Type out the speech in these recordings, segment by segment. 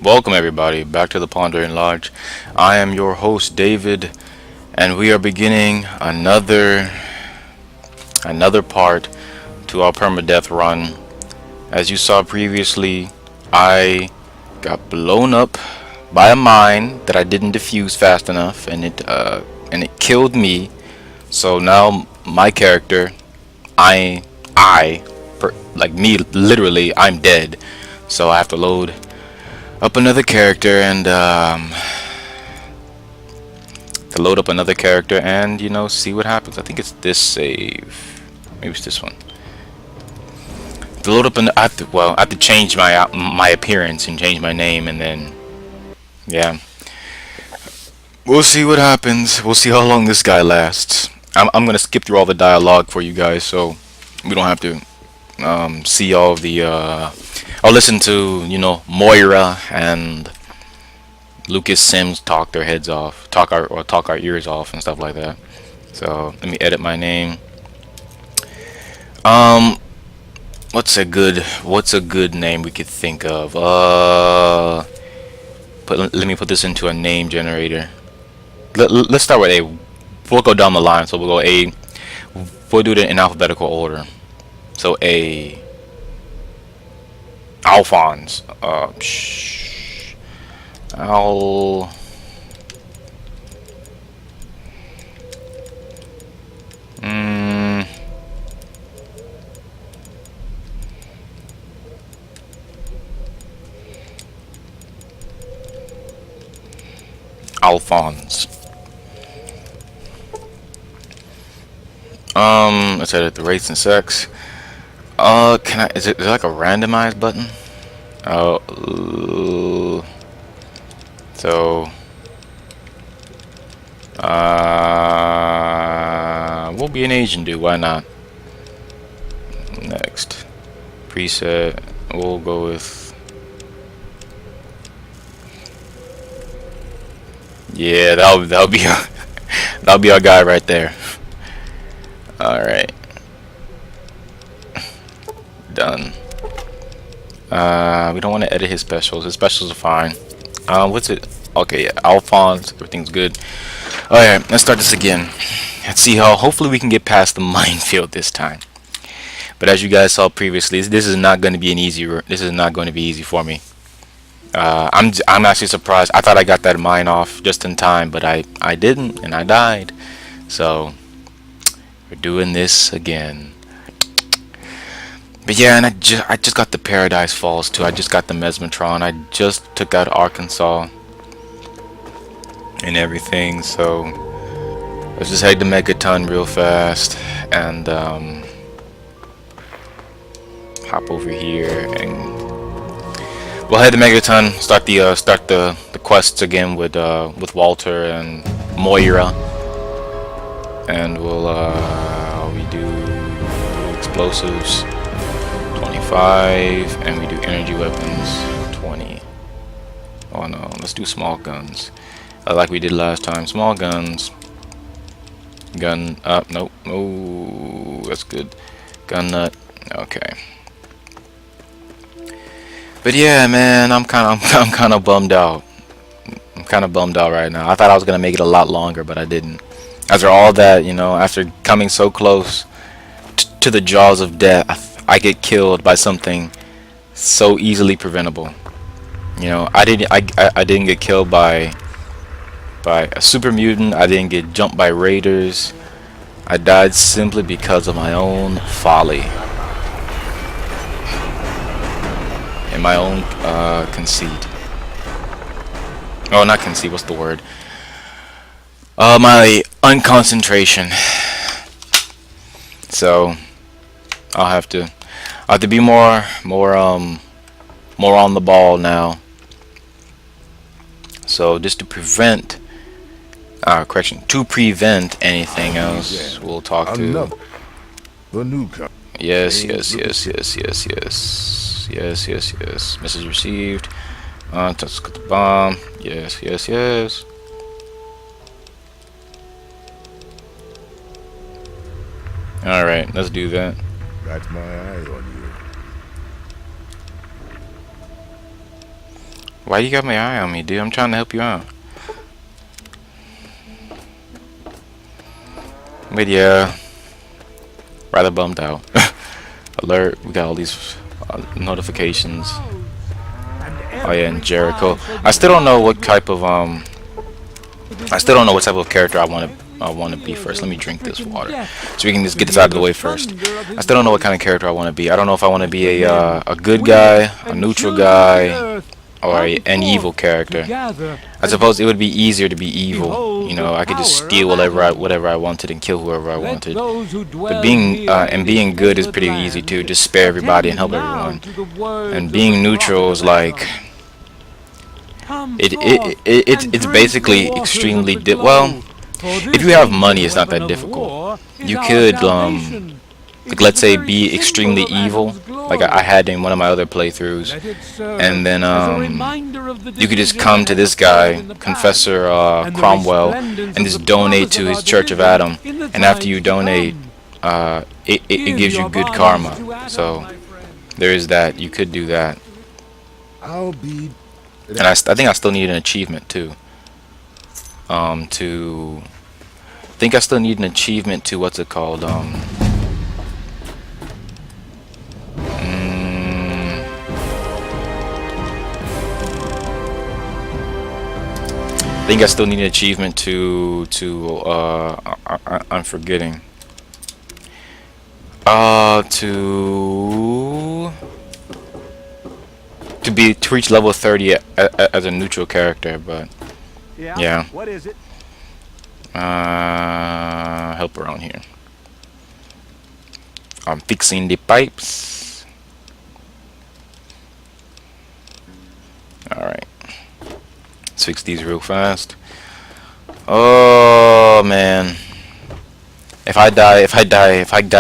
Welcome everybody back to the Pondering Lodge. I am your host David, and we are beginning another part to our permadeath run. As you saw previously, I got blown up by a mine that I didn't defuse fast enough, and it killed me. So now my character, I, like me, literally, I'm dead. So I have to load up another character and to load up another character and see what happens. I think it's this save. Maybe it's this one. To load up I have to change my appearance and change my name, and then yeah, we'll see what happens. We'll see how long this guy lasts. I'm gonna skip through all the dialogue for you guys, so we don't have to see all of the I'll listen to Moira and Lucas Sims talk their heads off, talk our ears off and stuff like that. So let me edit my name. Um, what's a good name we could think of? Let me put this into a name generator. Let's start with A. We'll go down the line, so we'll go A. We'll do it in alphabetical order. So A. Alphonse. Al. Mm, Alphonse. Let's edit the race and sex. Can I? Is it like a randomized button? Oh, so we'll be an Asian dude. Why not? Next preset. We'll go with yeah. That'll be that'll be our guy right there. All right. Done. We don't want to edit his specials. His specials are fine. What's it? Okay, yeah, Alphonse. Everything's good. Alright, let's start this again. Let's see how. Hopefully, we can get past the minefield this time. But as you guys saw previously, this is not going to be an easy. This is not going to be easy for me. I'm actually surprised. I thought I got that mine off just in time, but I didn't, and I died. So we're doing this again. But yeah, and I just got the Paradise Falls too. I just got the Mesmetron. I just took out Arkansas and everything. So let's just head to Megaton real fast and hop over here, and we'll head to Megaton. Start the quests again with Walter and Moira, and we do explosives. 25, and we do energy weapons 20. Oh no, let's do small guns like we did last time. Small guns. Gun up. Nope. Oh, that's good. Gun nut. Okay. But yeah, man, I'm kind of bummed out. I'm kind of bummed out right now. I thought I was gonna make it a lot longer, but I didn't. After all that, after coming so close to the jaws of death, I get killed by something so easily preventable. I didn't get killed by a super mutant. I didn't get jumped by raiders. I died simply because of my own folly and my own conceit. Oh, not conceit. What's the word? My unconcentration. So I'll have to be more on the ball now. So just to prevent anything else, we'll talk to the newcomer. yes. Message received. Touch the bomb. Yes. All right, let's do that. Got my eye on you. Why you got my eye on me, dude? I'm trying to help you out. But yeah, rather bummed out. Alert, we got all these notifications. Oh yeah, and Jericho. I still don't know what type of character I want to be first. Let me drink this water so we can just get this out of the way first. I still don't know what kind of character I want to be. I don't know if I want to be a good guy, a neutral guy, or an evil character. I suppose it would be easier to be evil. You know, I could just steal whatever I wanted and kill whoever I wanted. But being good is pretty easy too. Just spare everybody and help everyone. And being neutral is like it's basically extremely well. If you have money, it's not that difficult. You could like, let's say, be extremely evil, like I had in one of my other playthroughs, and then you could just come to this guy, Confessor Cromwell, and just donate to his Church of Adam, and after you donate, it gives you good karma. So there is that. You could do that. I'll be. And I think I still need an achievement too. I think I still need an achievement to what's it called? I think I still need an achievement to I'm forgetting. To reach level 30 as a neutral character, but yeah. What is it? Help around here. I'm fixing the pipes. Alright. Let's fix these real fast. Oh man. If I die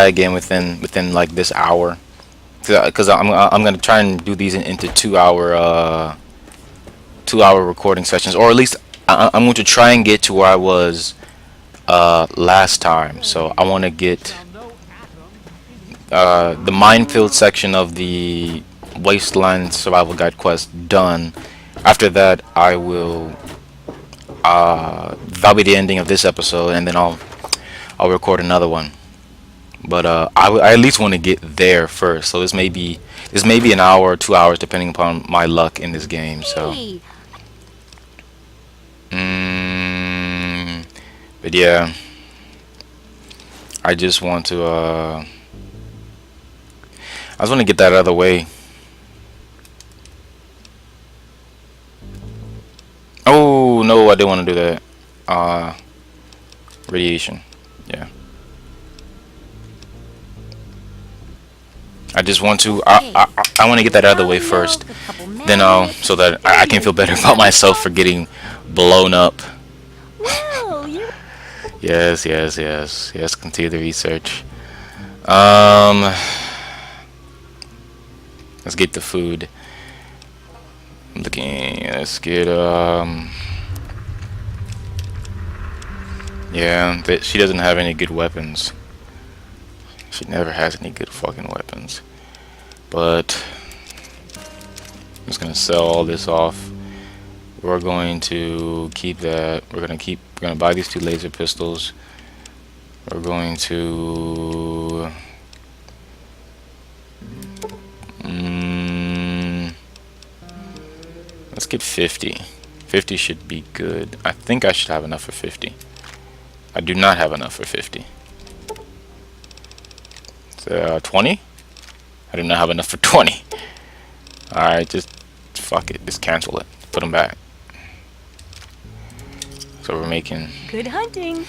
again within like this hour, because I'm gonna try and do these into 2-hour recording sessions, or at least I'm going to try and get to where I was last time. So I want to get the minefield section of the Wasteland Survival Guide quest done. After that, I will that'll be the ending of this episode, and then I'll record another one. But I at least want to get there first. So this may be an hour or 2 hours depending upon my luck in this game. So but yeah, I just want to I just want to get that out of the way. Oh no, I didn't want to do that. Radiation. Yeah. I just want to I want to get that out of the way first. Then so that I can feel better about myself for getting blown up. Yes. Continue the research. Let's get the food. I'm looking. Let's get yeah, she doesn't have any good weapons. She never has any good fucking weapons. But I'm just gonna sell all this off. We're going to keep that. We're gonna buy these 2 laser pistols. We're going to let's get 50. 50 should be good. I think I should have enough for 50. I do not have enough for 50. 20? I do not have enough for 20. Alright, just fuck it. Just cancel it. Put them back. So we're making... Good hunting.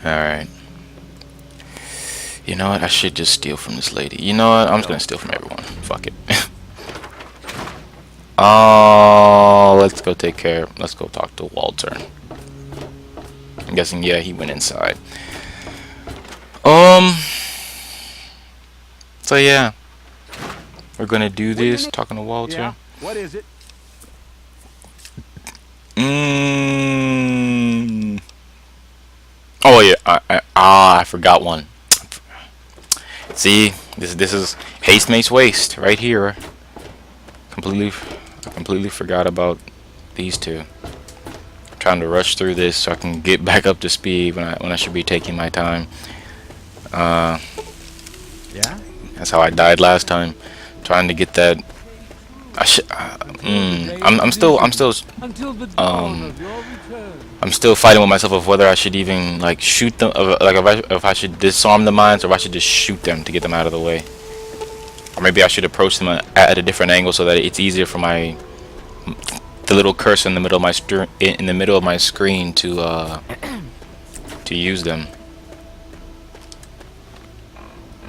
Alright. You know what? I should just steal from this lady. You know what? I'm just gonna steal from everyone. Fuck it. Oh, let's go take care. Let's go talk to Walter. I'm guessing, yeah, he went inside. So yeah, we're gonna do this. Talking to Walter. Yeah. What is it? Oh yeah, I forgot one. See, this is haste makes waste right here. Completely. I completely forgot about these two. Trying to rush through this so I can get back up to speed when I should be taking my time. Uh, Yeah? that's how I died last time, trying to get that. Um, I'm still fighting with myself of whether I should even like shoot them, like if I should disarm the mines or if I should just shoot them to get them out of the way. Or maybe I should approach them at a different angle so that it's easier for the little cursor in the middle of my screen to use them.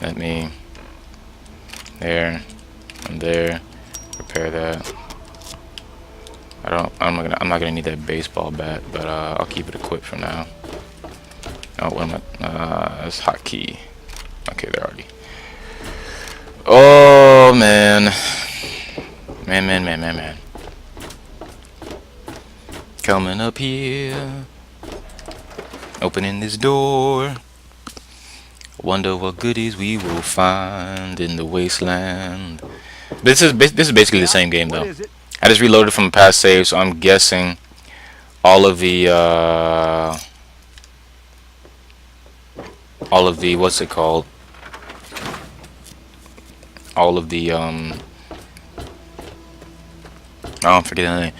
Let me there and there repair that. I'm not gonna need that baseball bat, but I'll keep it equipped for now. Oh, what am I? It's hotkey. Okay, they're already. Oh man, man. Coming up here, opening this door. Wonder what goodies we will find in the wasteland. This is basically the same game though. I just reloaded from a past save, so I'm guessing all of the what's it called? All of the I'm forgetting the name.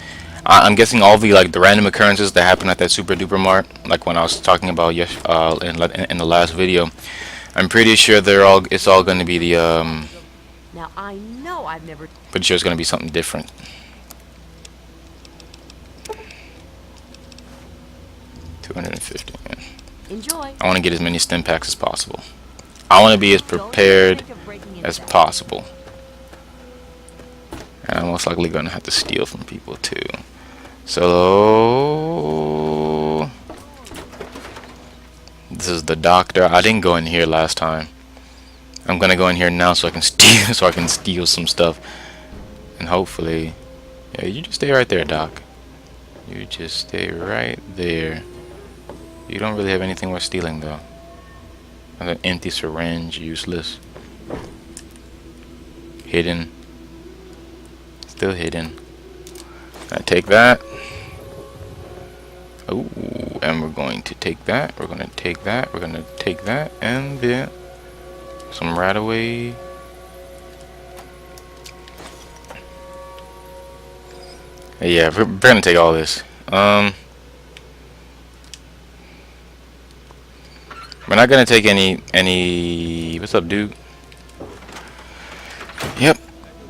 I'm guessing all the like the random occurrences that happen at that super duper mart, like when I was talking about in the last video. I'm pretty sure it's all going to be the Now I know I've never. pretty sure it's going to be something different. $250. Yeah. Enjoy. I want to get as many stim packs as possible. I want to be as prepared as possible. And I'm most likely going to have to steal from people too. So this is the doctor. I didn't go in here last time. I'm gonna go in here now so I can steal some stuff. And hopefully, yeah, you just stay right there, Doc. You just stay right there. You don't really have anything worth stealing though. An empty syringe, useless. Hidden. Still hidden. I take that. Oh, and we're going to take that. We're gonna take that. We're gonna take that, and then some right away. Yeah, we're gonna take all this. We're not gonna take any. What's up, dude? Yep.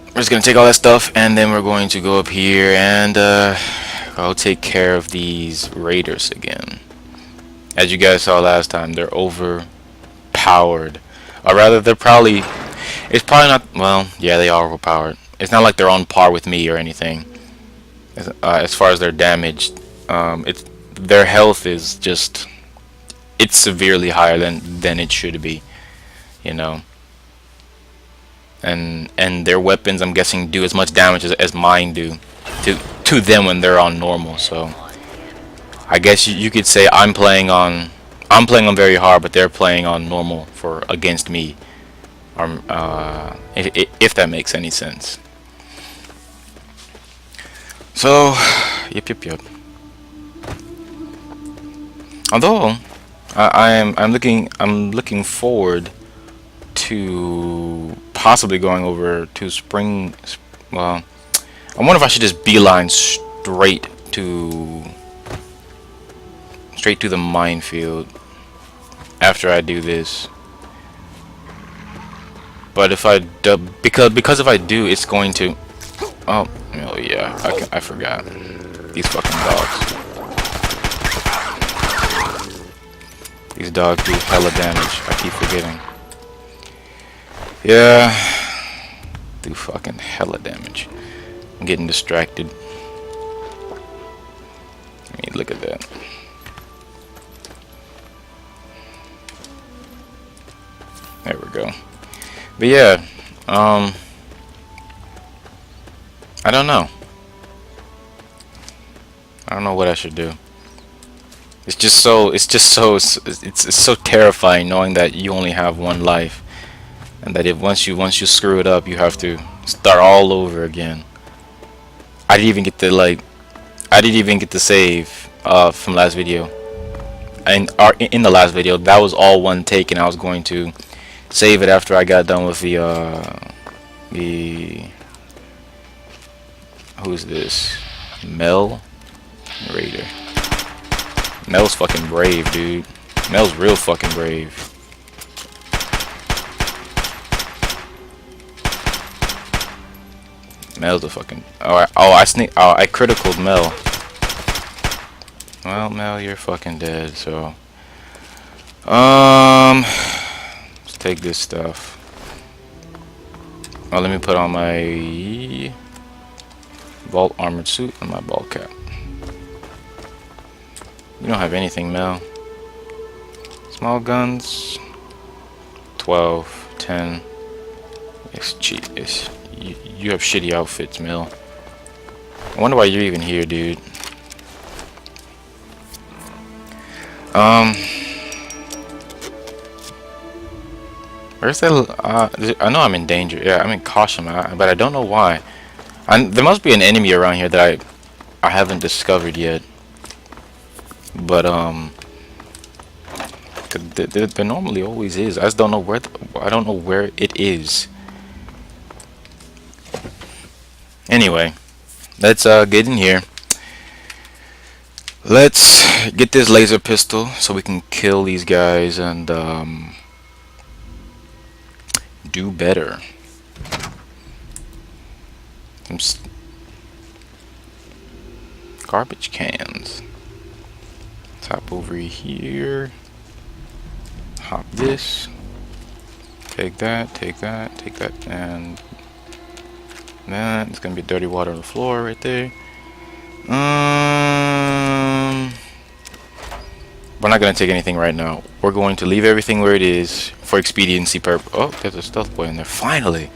We're just gonna take all that stuff, and then we're going to go up here and I'll take care of these raiders again. As you guys saw last time, they're overpowered. Or rather, it's probably not, well, yeah, they are overpowered. It's not like they're on par with me or anything. As far as their damage, their health is just, it's severely higher than it should be, you know. And their weapons, I'm guessing, do as much damage as mine do to them when they're on normal. So I guess you could say I'm playing on very hard, but they're playing on normal against me. If that makes any sense. So, yep. Although I'm looking forward to possibly going over to Spring. Well, I wonder if I should just beeline straight to the minefield after I do this. But if I do, because if I do, it's going to. Oh yeah, I forgot these fucking dogs. These dogs do hella damage. I keep forgetting. Yeah, do fucking hella damage. I'm getting distracted. I mean, look at that. There we go. But yeah, I don't know. I don't know what I should do. It's so terrifying knowing that you only have one life, and that if once you screw it up, you have to start all over again. I didn't even get to like. I didn't even get to save from last video. And in the last video, that was all one take, and I was going to save it after I got done with the who's this? Mel Raider. Mel's fucking brave, dude. Mel's real fucking brave. Mel's a fucking. Oh, I criticaled Mel. Well, Mel, you're fucking dead. So, let's take this stuff. Oh, let me put on my vault armored suit and my ball cap. You don't have anything, Mel. Small guns. 12, 10. It's cheap. You have shitty outfits, Mel. I wonder why you're even here, dude. Where's that? I know I'm in danger. Yeah, I'm in caution, but I don't know why. There must be an enemy around here that I haven't discovered yet. But 'cause there normally always is. I just don't know where. I don't know where it is. Anyway, let's get in here. Let's get this laser pistol so we can kill these guys and do better. Some garbage cans. Let's hop over here. Hop this. Take that, take that, take that, and that. It's gonna be dirty water on the floor right there. We're not gonna take anything right now. We're going to leave everything where it is for expediency purpose. Oh, there's a stealth boy in there. Finally,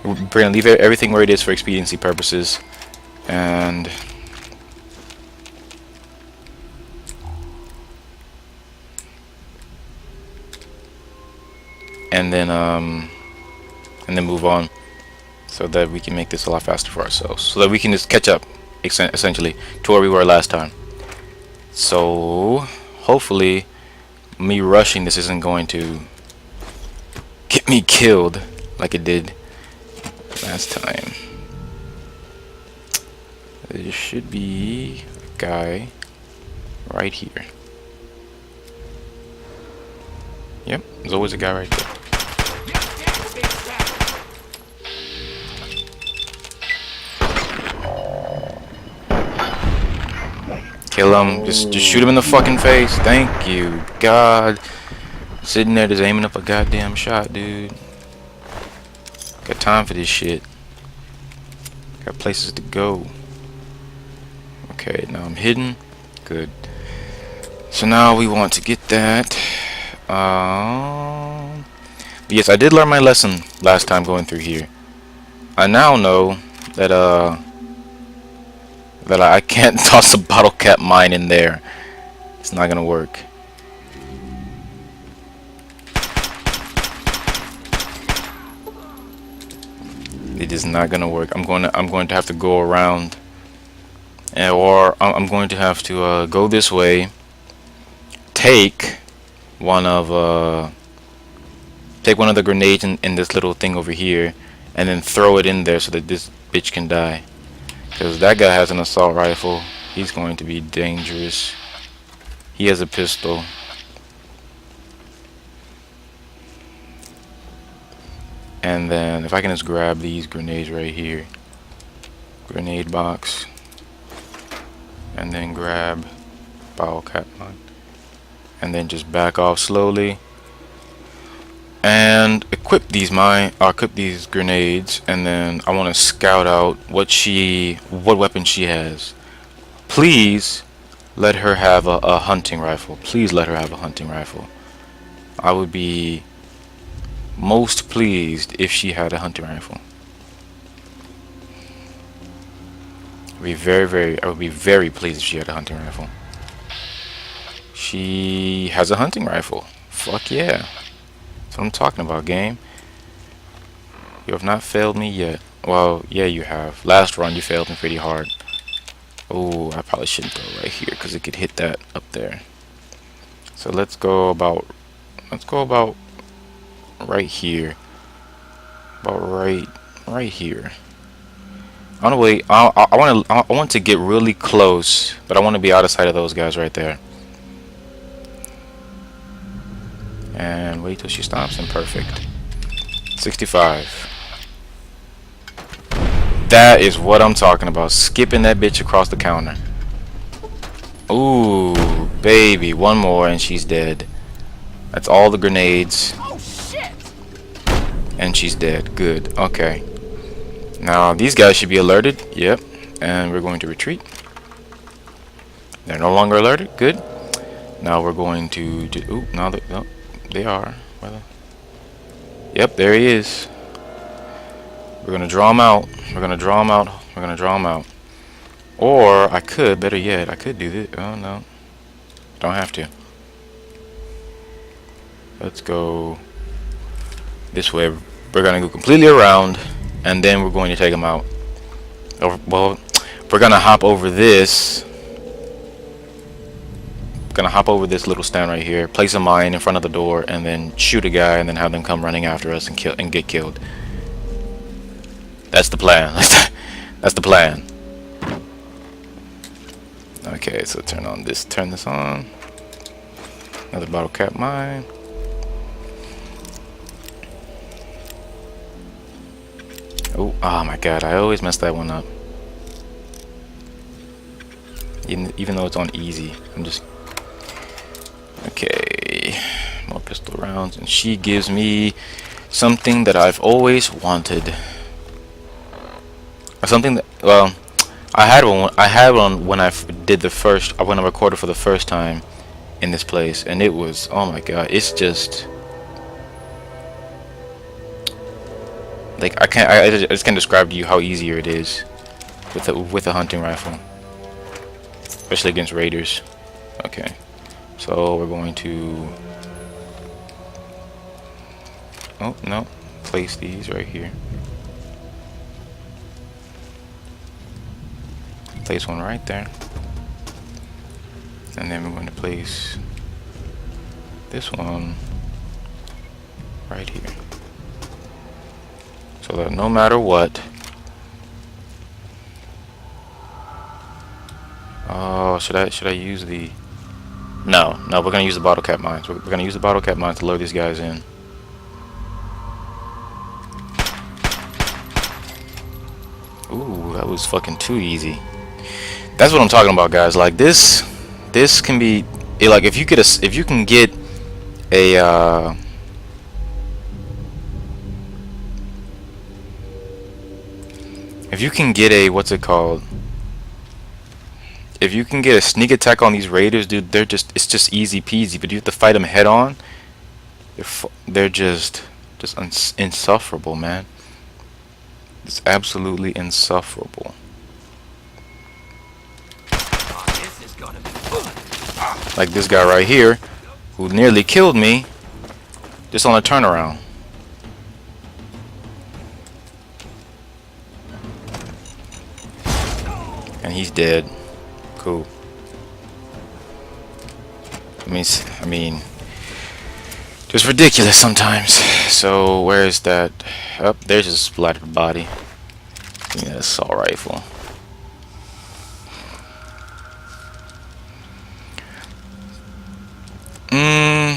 we're gonna leave everything where it is for expediency purposes, and then move on, so that we can make this a lot faster for ourselves, so that we can just catch up essentially to where we were last time. So hopefully me rushing this isn't going to get me killed like it did last time. There should be a guy right here. Yep, there's always a guy right there. Kill him. Just shoot him in the fucking face. Thank you, God. Sitting there just aiming up a goddamn shot, dude. Got time for this shit. Got places to go. Okay, now I'm hidden. Good. So now we want to get that. Yes, I did learn my lesson last time going through here. I now know that I can't toss a bottle cap mine in there. It's not gonna work. It is not gonna work. I'm going to have to go around, or I'm going to have to go this way. Take one of the grenades in this little thing over here, and then throw it in there so that this bitch can die. Because that guy has an assault rifle. He's going to be dangerous. He has a pistol. And then if I can just grab these grenades right here. Grenade box. And then grab bottle cap mine. And then just back off slowly. And equip these grenades, and then I want to scout out what weapon she has. Please let her have a hunting rifle. Please let her have a hunting rifle. I would be most pleased if she had a hunting rifle. I would be very pleased if she had a hunting rifle. She has a hunting rifle. Fuck yeah. That's what I'm talking about, game. You have not failed me yet. Well, yeah, you have. Last run, you failed me pretty hard. Oh, I probably shouldn't throw right here because it could hit that up there. So let's go about right here. About right here. I want to wait. I want to get really close, but I want to be out of sight of those guys right there. And wait till she stops, and perfect. 65. That is what I'm talking about. Skipping that bitch across the counter. Ooh, baby. One more and she's dead. That's all the grenades. Oh shit! And she's dead. Good. Okay. Now, these guys should be alerted. Yep. And we're going to retreat. They're no longer alerted. Good. Now we're going to do... Ooh, no, they are. Well, yep, there he is. We're going to draw him out. We're going to draw him out. We're going to draw him out. Or, I could, better yet, I could do this. Oh, no. Don't have to. Let's go this way. We're going to go completely around, and then we're going to take him out. Well, we're going to hop over this. Gonna hop over this little stand right here, place a mine in front of the door, and then shoot a guy, and then have them come running after us and kill and get killed. That's the plan. That's the plan. Okay, so turn this on. Another bottle cap mine. Oh my god, I always mess that one up. Even though it's on easy, I'm just... Okay, more pistol rounds, and she gives me something that I've always wanted. Something that, well, I had one when I when I recorded for the first time in this place, and it was, oh my god, it's just like I just can't describe to you how easier it is with a hunting rifle, especially against raiders. Okay. So we're going to, oh no, place these right here. Place one right there. And then we're going to place this one right here. So that no matter what, oh, should I use the... No, we're gonna use the bottle cap mines. We're gonna use the bottle cap mines to lure these guys in. Ooh, that was fucking too easy. That's what I'm talking about, guys. Like this can be like if you can get a what's it called? If you can get a sneak attack on these raiders, dude, it's just easy peasy. But you have to fight them head on. They're just insufferable, man. It's absolutely insufferable. Like this guy right here, who nearly killed me, just on a turnaround. And he's dead. Cool. I mean, just ridiculous sometimes. So where is that? Oh, there's a splattered body. Give me that assault rifle. I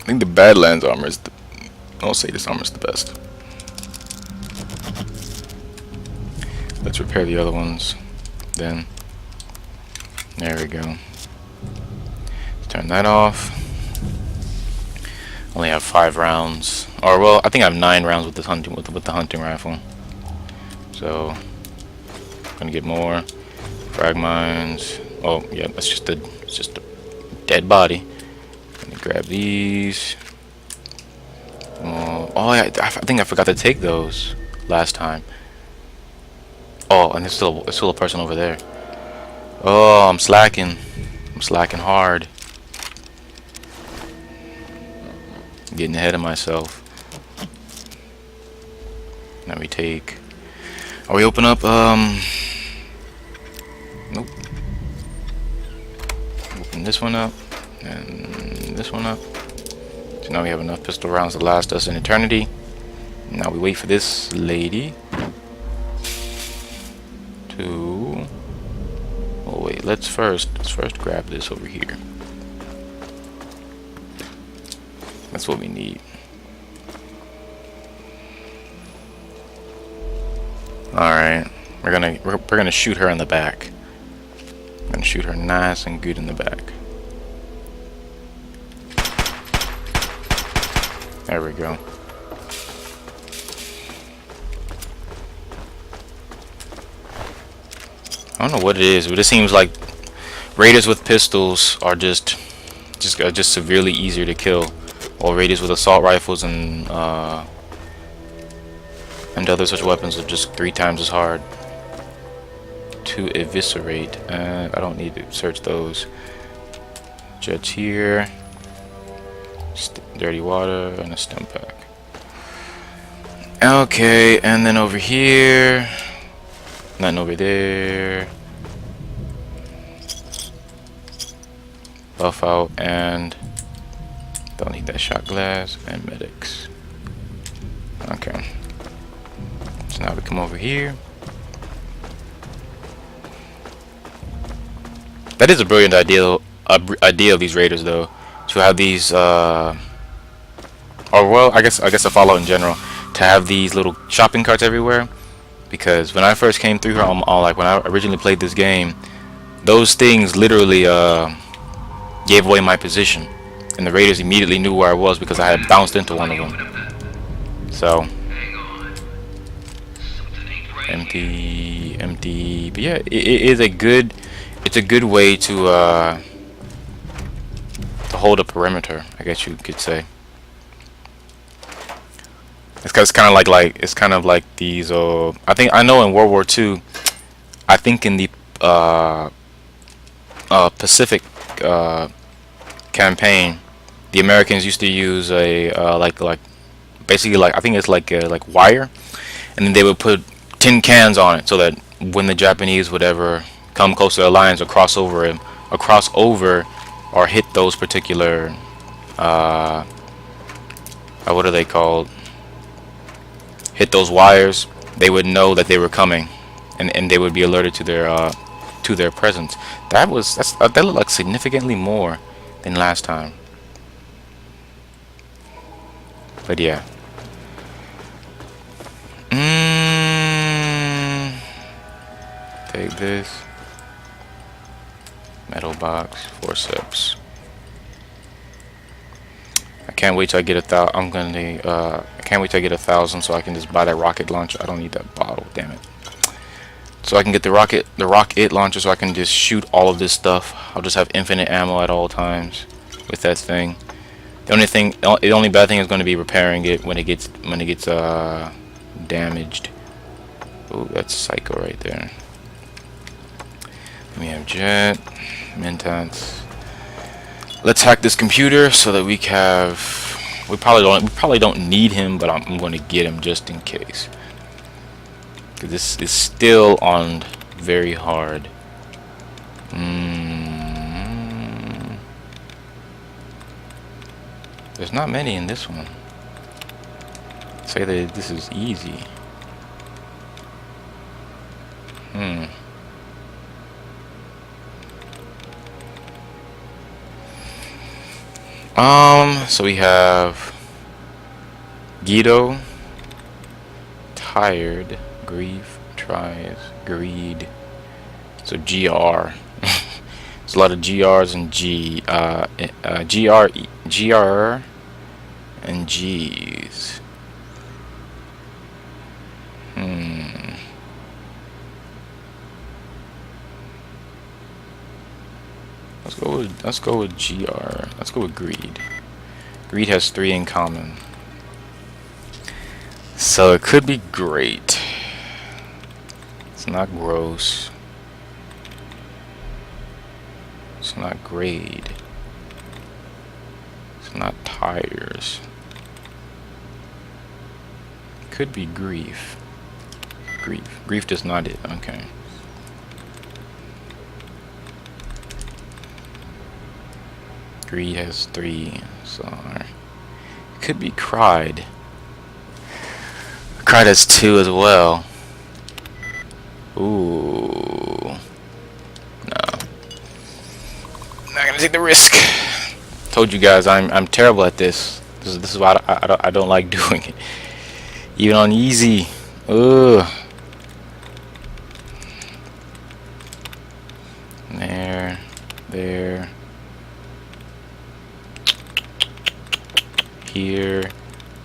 think the Badlands armor is I'll say this armor is the best. Let's repair the other ones. Then there we go. Turn that off. Only have 5 rounds, or well, I think I have 9 rounds with this hunting with the hunting rifle. So I'm gonna get more frag mines. Oh yeah, it's just a dead body. Let me grab these. Oh yeah, I think I forgot to take those last time. Oh, and there's still a person over there. Oh, I'm slacking. I'm slacking hard. Getting ahead of myself. Now we take. Oh, we open up. Nope. Open this one up, and this one up. So now we have enough pistol rounds to last us an eternity. Now we wait for this lady to. Oh wait, let's first grab this over here. That's what we need. Alright, we're gonna shoot her in the back. We're gonna shoot her nice and good in the back. There we go. I don't know what it is, but it seems like raiders with pistols are just severely easier to kill, while raiders with assault rifles and other such weapons are just 3 times as hard to eviscerate. I don't need to search those. Jets here, dirty water, and a stem pack. Okay, and then over here, nothing over there. Buff out, and don't need that shot glass, and medics. Okay. So now we come over here. That is a brilliant idea of these raiders, though, to have these or well, I guess a follow in general, to have these little shopping carts everywhere. Because when I first came through here, like when I originally played this game, those things literally gave away my position, and the raiders immediately knew where I was because I had bounced into one of them. So empty. But yeah, it's a good way to hold a perimeter, I guess you could say. It's kind of like these. I know in World War II, I think in the Pacific campaign, the Americans used to use a basically I think it's like wire, and then they would put tin cans on it so that when the Japanese would ever come close to their lines or cross over or hit those particular what are they called? Hit those wires, they would know that they were coming, and they would be alerted to their presence. That looked like significantly more than last time. But yeah. Take this metal box, forceps. I can't wait till I get I can't wait till I get 1,000 so I can just buy that rocket launcher. I don't need that bottle, damn it. So I can get the rocket launcher so I can just shoot all of this stuff. I'll just have infinite ammo at all times with that thing. The only bad thing is going to be repairing it when it gets damaged. Oh, that's psycho right there. We have jet, Mentats. Let's hack this computer so that we have. We probably don't need him, but I'm going to get him just in case. Cause this is still on very hard. There's not many in this one. Say that this is easy. So we have Guido, tired, grief, tries, greed. So GR. There's a lot of GRs and GR and G's. Let's go with GR. Let's go with greed. Greed has 3 in common. So it could be great. It's not gross. It's not grade. It's not tires. Could be grief. Grief does not hit. Okay. Greed has 3. So could be cried. Cried has 2 as well. Ooh. No. Not gonna take the risk. Told you guys I'm terrible at this. This is why I don't like doing it. Even on easy. Ugh. There. Here.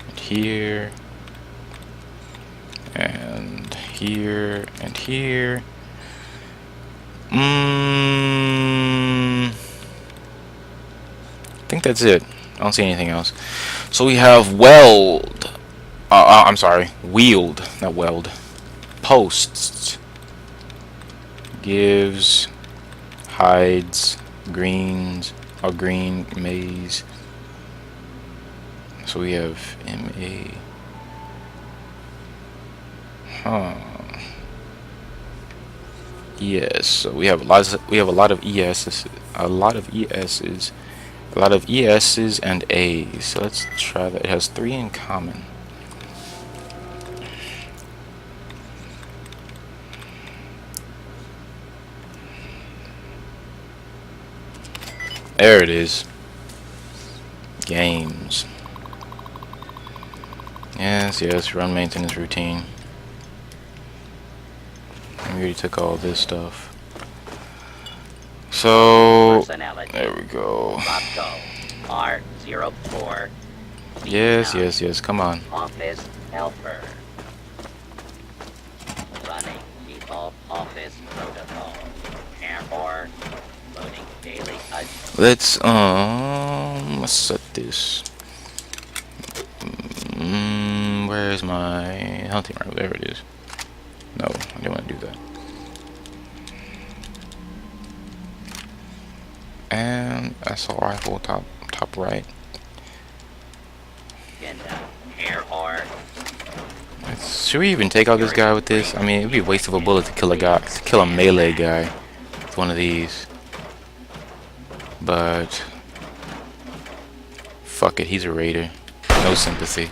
And here. And here. And here. I think that's it. I don't see anything else. So we have weld. I'm sorry. Wield. Not weld. Posts. Gives. Hides. Greens. Or green. Maze. So we have MA. ES. So we have a lot of ESs. A lot of ESs. A lot of ESs and A's. So let's try that. It has 3 in common. There it is. Games. Yes, run maintenance routine. We already took all this stuff. So there we go. R04. Yes, come on. Office helper. Running default office protocol. Error. Loading daily. Let's set this. Where's my hunting rifle? There it is. No, I didn't want to do that. And assault rifle top right. Should we even take out this guy with this? I mean, it'd be a waste of a bullet to kill a melee guy with one of these. But fuck it, he's a raider. No sympathy.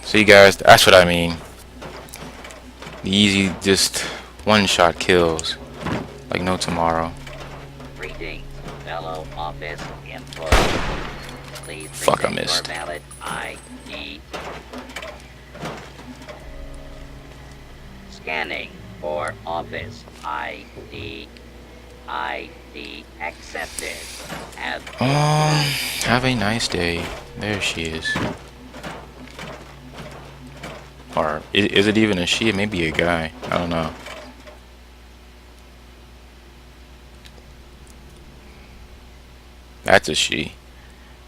See guys, that's what I mean. The easy, just one-shot kills, like no tomorrow. Greetings, fellow office employees. Please fuck, I missed. Valid ID. Scanning for office ID. ID accepted. Have a nice day. There she is. Or is it even a she? It may be a guy. I don't know. That's a she.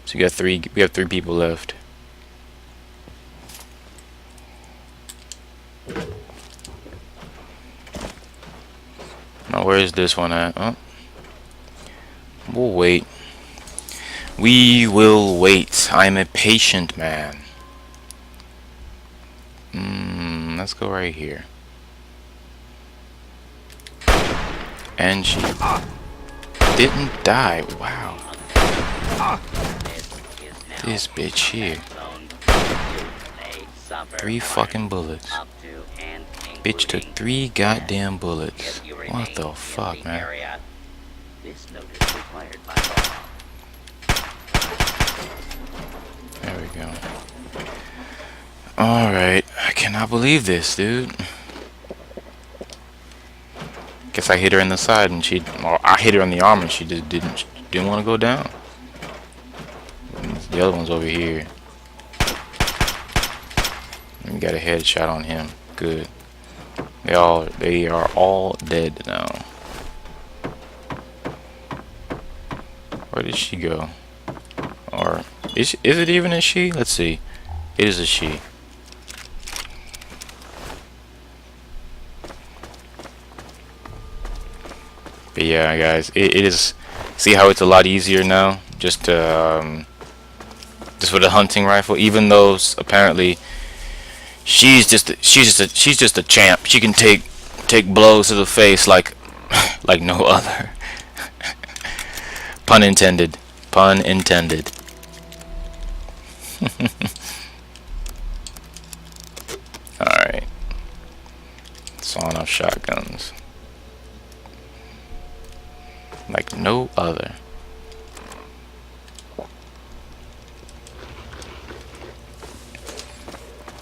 So we have 3 people left. Now where is this one at? Oh. We'll wait. We will wait. I'm a patient man. Let's go right here. And she didn't die. Wow. This bitch here. 3 fucking bullets. Bitch took 3 goddamn bullets. What the fuck, man? There we go. Alright. I cannot believe this, dude. Guess I hit her in the side and or I hit her on the arm and she just didn't want to go down. The other one's over here. We got a headshot on him. Good. They are all dead now. Where did she go? Or is it even a she? Let's see. It is a she. But yeah, guys, it is. See how it's a lot easier now, just with a hunting rifle. Even though apparently She's just a champ. She can take blows to the face like like no other. Pun intended. Pun intended. Alright. Sawn off shotguns. Like no other.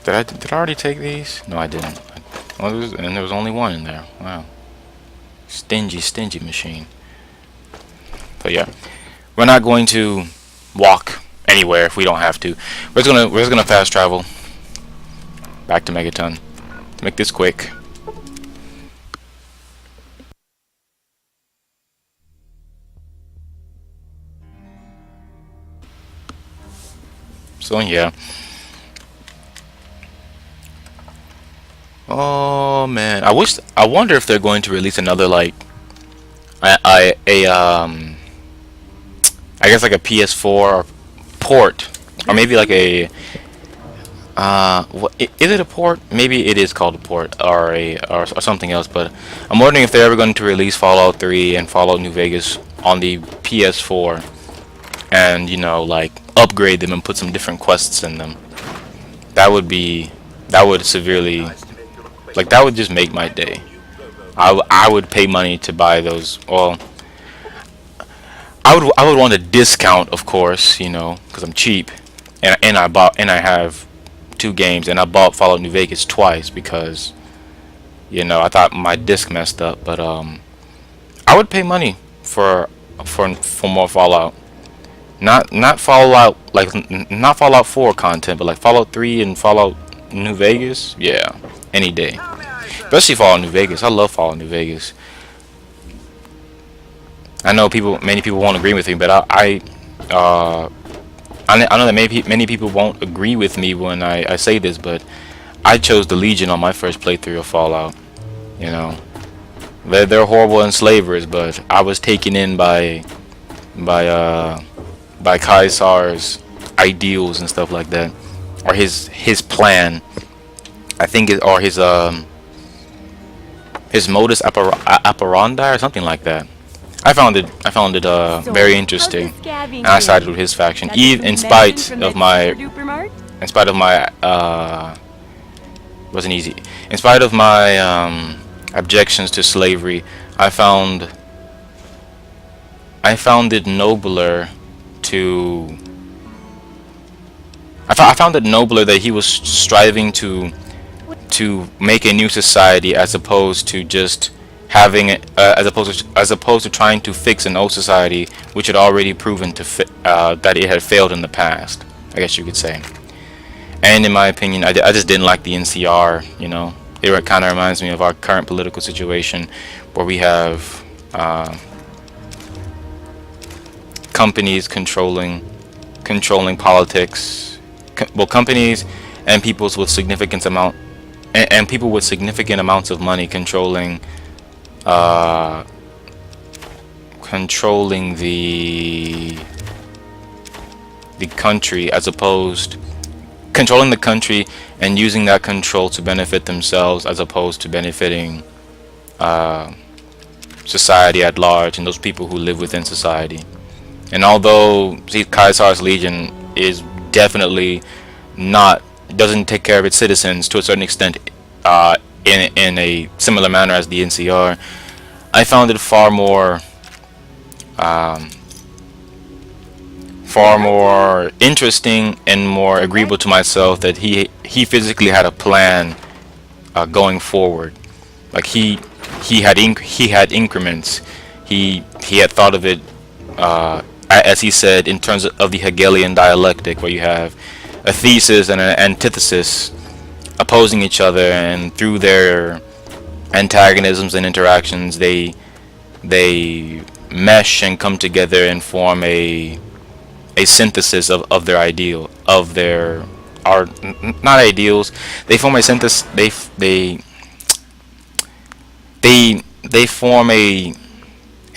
Did I already take these? No, I didn't. And there was only one in there. Wow. Stingy machine. But yeah, we're not going to walk anywhere if we don't have to. We're just gonna fast travel back to Megaton to make this quick. So yeah. Oh man, I wonder if they're going to release another like I guess like a PS4 port, or maybe like a is it a port? Maybe it is called a port, or or something else. But I'm wondering if they're ever going to release Fallout 3 and Fallout New Vegas on the PS4, and you know, like upgrade them and put some different quests in them. That would severely, like that would just make my day. I would pay money to buy those. Well, I would want a discount, of course, you know, because I'm cheap, and I have two games, and I bought Fallout New Vegas twice because, you know, I thought my disc messed up. But I would pay money for more Fallout. Not Fallout like not Fallout 4 content, but like Fallout 3 and Fallout New Vegas. Yeah, any day. Especially Fallout New Vegas. I love Fallout New Vegas. I know many people won't agree with me, but I know that many people won't agree with me when I say this, but I chose the Legion on my first playthrough of Fallout. You know, they're horrible enslavers, but I was taken in by Kaisar's ideals and stuff like that, or his plan. I think it, or his modus operandi or something like that. I found it So, very how's interesting, the scabbing and I sided doing? with his faction, Got even some in spite medicine from of that my super-duper mart? wasn't easy. In spite of my objections to slavery, I found it nobler to. I found it nobler that he was striving to make a new society, as opposed to just having it, as opposed to trying to fix an old society which had already proven that it had failed in the past, I guess you could say. And in my opinion, I just didn't like the NCR. You know, it kind of reminds me of our current political situation, where we have companies controlling politics. Well, companies and peoples with significant amount and people with significant amounts of money controlling controlling the country, as opposed controlling the country and using that control to benefit themselves, as opposed to benefiting society at large and those people who live within society. And although Kaisar's Legion is definitely not doesn't take care of its citizens to a certain extent, in a similar manner as the NCR, I found it far more interesting and more agreeable to myself that he physically had a plan going forward. Like he had increments. He had thought of it, as he said, in terms of the Hegelian dialectic, where you have a thesis and an antithesis opposing each other, and through their antagonisms and interactions, they mesh and come together and form a synthesis of their ideal, of their not ideals. They form a synthesis. They form a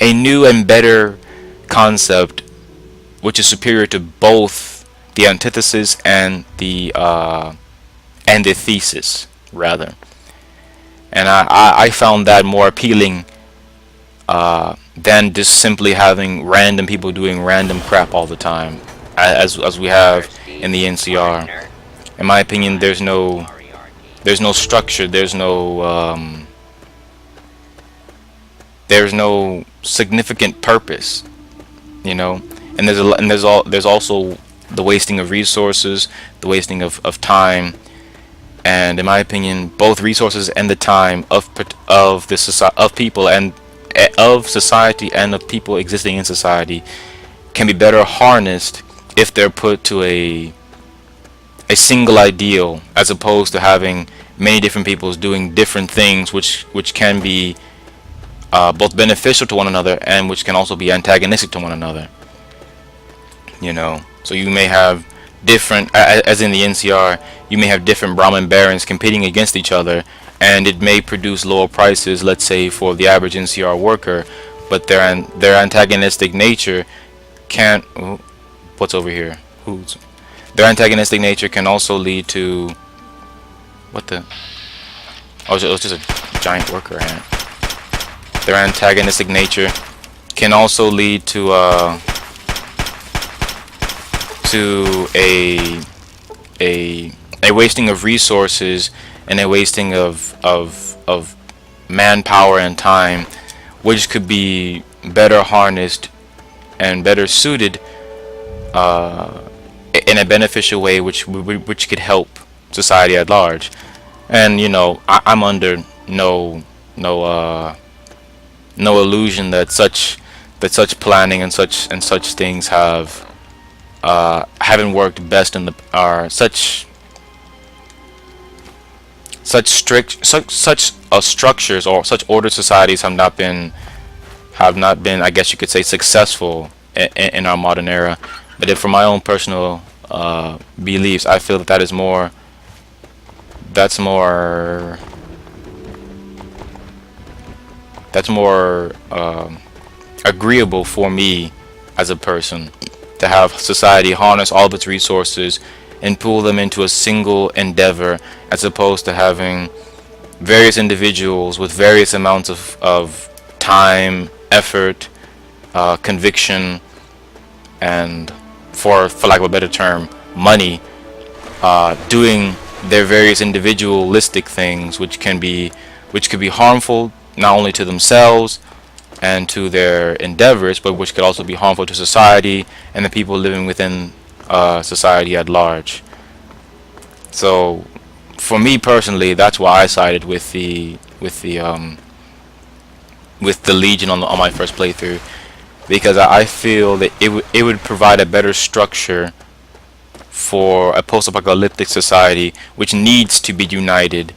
new and better concept, which is superior to both the antithesis and the and the thesis rather. And I found that more appealing than just simply having random people doing random crap all the time, as we have in the NCR. Partner. In my opinion, Moriarty. there's no structure, there's no significant purpose, you know. And there's also the wasting of resources, the wasting of time, and in my opinion, both resources and the time of the society, of people, and of society, and of people existing in society can be better harnessed if they're put to a single ideal, as opposed to having many different peoples doing different things, which can be both beneficial to one another and which can also be antagonistic to one another. You know, so you may have different, as in the NCR, you may have different Brahmin barons competing against each other, and it may produce lower prices, let's say, for the average NCR worker, but their antagonistic nature can't. Oh, what's over here? Who's? Their antagonistic nature can also lead to what the? Oh, it was just a giant worker ant. Their antagonistic nature can also lead to a wasting of resources and a wasting of manpower and time, which could be better harnessed and better suited in a beneficial way, which could help society at large. And you know, I'm under no illusion that such planning and such things haven't worked best in the are such structures or such ordered societies have not been, I guess you could say, successful in our modern era. But if, from my own personal beliefs, I feel that that's more agreeable for me as a person, to have society harness all of its resources and pool them into a single endeavor, as opposed to having various individuals with various amounts of time, effort, conviction, and for lack of a better term, money, doing their various individualistic things, which could be harmful not only to themselves and to their endeavors, but which could also be harmful to society and the people living within society at large. So, for me personally, that's why I sided with the Legion on my first playthrough, because I feel that it would provide a better structure for a post-apocalyptic society which needs to be united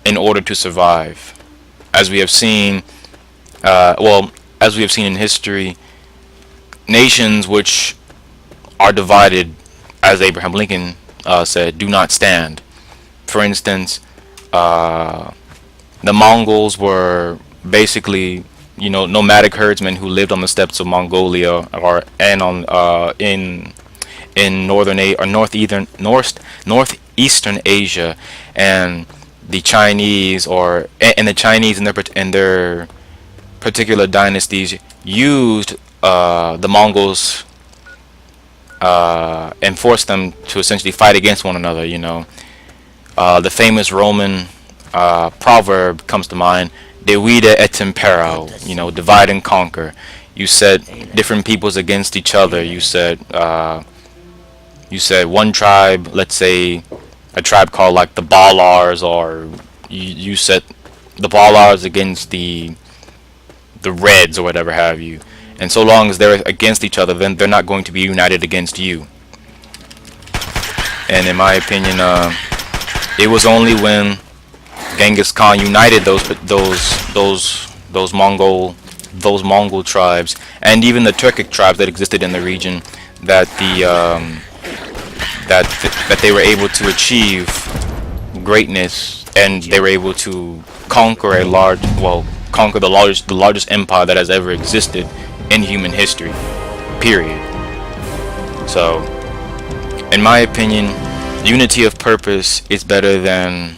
in order to survive. As we have seen, as we have seen in history, nations which are divided, as Abraham Lincoln said, do not stand. For instance, the Mongols were basically, you know, nomadic herdsmen who lived on the steppes of Mongolia in northeastern Asia, and the Chinese in their particular dynasties used the Mongols and forced them to essentially fight against one another. You know, the famous Roman proverb comes to mind: "Divide et impera." You know, divide and conquer. You set different peoples against each other. You said one tribe, let's say a tribe called like the Balars, or you set the Balars against the Reds or whatever have you. And so long as they're against each other, then they're not going to be united against you. And in my opinion, it was only when Genghis Khan united those Mongol tribes, and even the Turkic tribes that existed in the region, that that they were able to achieve greatness, and they were able to conquer the largest empire that has ever existed in human history, period. So, in my opinion, unity of purpose is better than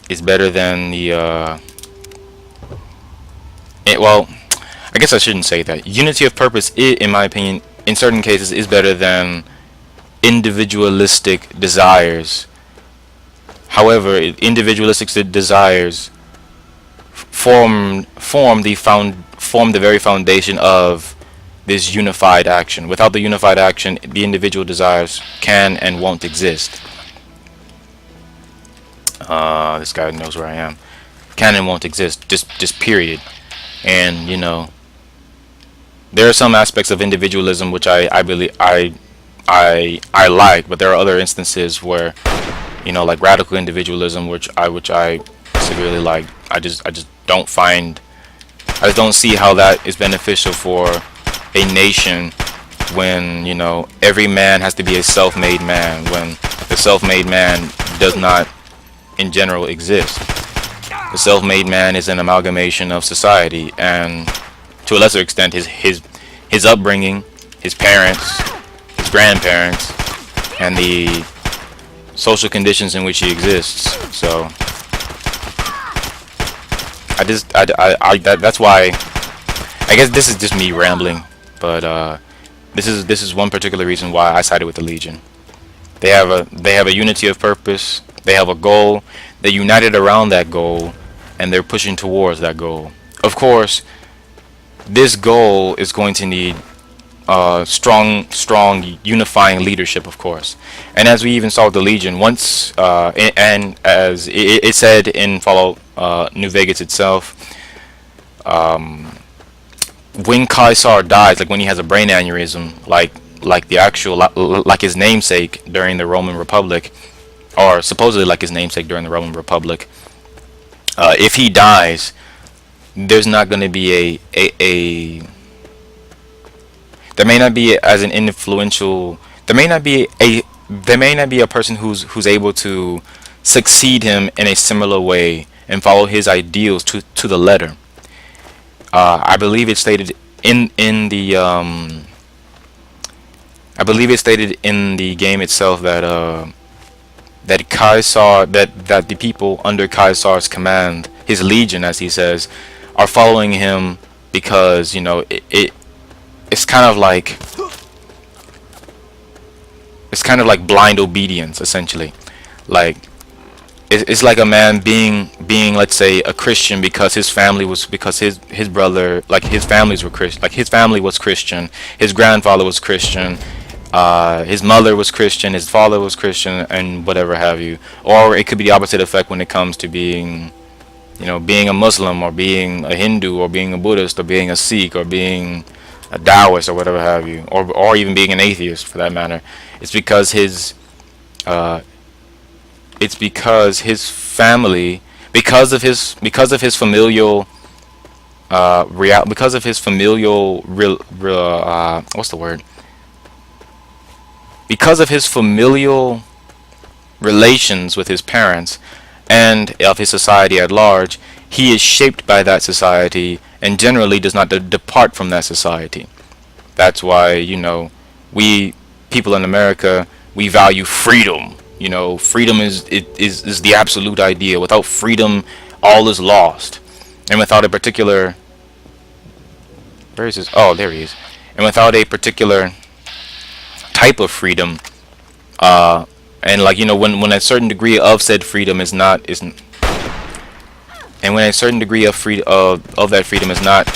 the well, I guess I shouldn't say that. Unity of purpose, in my opinion, in certain cases, is better than individualistic desires. However, individualistic desires form the very foundation of this unified action. Without the unified action, the individual desires can and won't exist. This guy knows where I am. Can and won't exist. Just period. And you know, there are some aspects of individualism which I believe I like, but there are other instances where, you know, like radical individualism, which I severely like. I just don't see how that is beneficial for a nation when, you know, every man has to be a self-made man, when the self-made man does not in general exist. The self-made man is an amalgamation of society, and to a lesser extent his upbringing, his parents, his grandparents, and the social conditions in which he exists. So that's why I guess this is just me rambling, but this is one particular reason why I sided with the Legion. They have a unity of purpose. They have a goal. They're united around that goal, and they're pushing towards that goal. Of course, this goal is going to need strong unifying leadership, of course. And as we even saw with the Legion, once and as it said in Fallout New Vegas itself, when Kaisar dies, like when he has a brain aneurysm, like the actual like his namesake during the Roman Republic, or supposedly like his namesake during the Roman Republic, if he dies, there's not going to be a there may not be as an influential, there may not be a person who's able to succeed him in a similar way and follow his ideals to the letter. I believe it's stated in the I believe it's stated in the game itself that that Caesar, that the people under Caesar's command, his legion, as he says, are following him because, you know, it's kind of like blind obedience, essentially. Like it's like a man being let's say a Christian because his family was, because his brother, like his families were Christian, like his family was Christian, his grandfather was Christian, his mother was Christian, his father was Christian, and whatever have you. Or it could be the opposite effect when it comes to being, you know, being a Muslim, or being a Hindu, or being a Buddhist, or being a Sikh, or being a Taoist, or whatever have you, or even being an atheist for that matter. It's because his family, because of his familial what's the word? Because of his familial relations with his parents and of his society at large, he is shaped by that society and generally does not depart from that society. That's why, you know, we people in America, we value freedom. You know, freedom is the absolute idea. Without freedom, all is lost. And without a particular, where is this? Oh, there he is. And without a particular type of freedom, and like, you know, when a certain degree of said freedom is not, and when a certain degree of of that freedom is not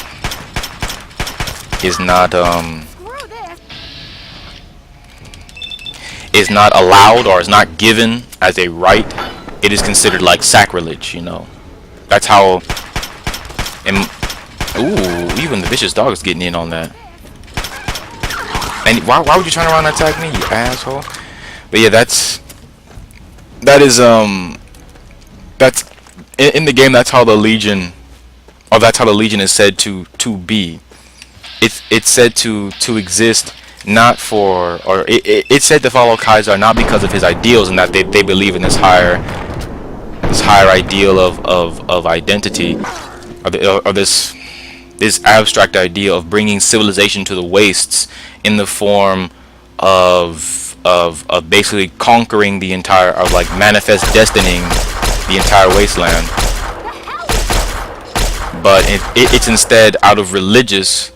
allowed, or is not given as a right, it is considered like sacrilege, you know. That's how. Ooh, even the vicious dog is getting in on that. And why would you turn around and attack me, you asshole? But yeah, that's in the game. That's how the Legion, or that's how the Legion is said to be. It's said to exist not for, or it's said to follow Kaiser not because of his ideals, and that they believe in this higher ideal of identity, or this abstract idea of bringing civilization to the wastes in the form of of basically conquering the entire, of like manifest destinying the entire wasteland. But it's instead out of religious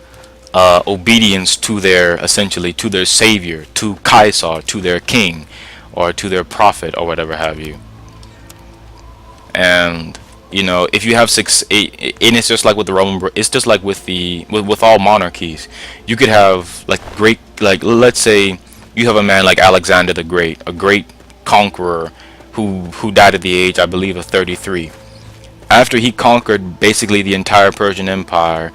obedience to their, essentially to their savior, to Caesar, to their king, or to their prophet, or whatever have you. And you know, if you have and it's just like with the it's just like with with all monarchies. You could have like great, like let's say you have a man like Alexander the Great, a great conqueror who died at the age, I believe, of 33. After he conquered basically the entire Persian Empire,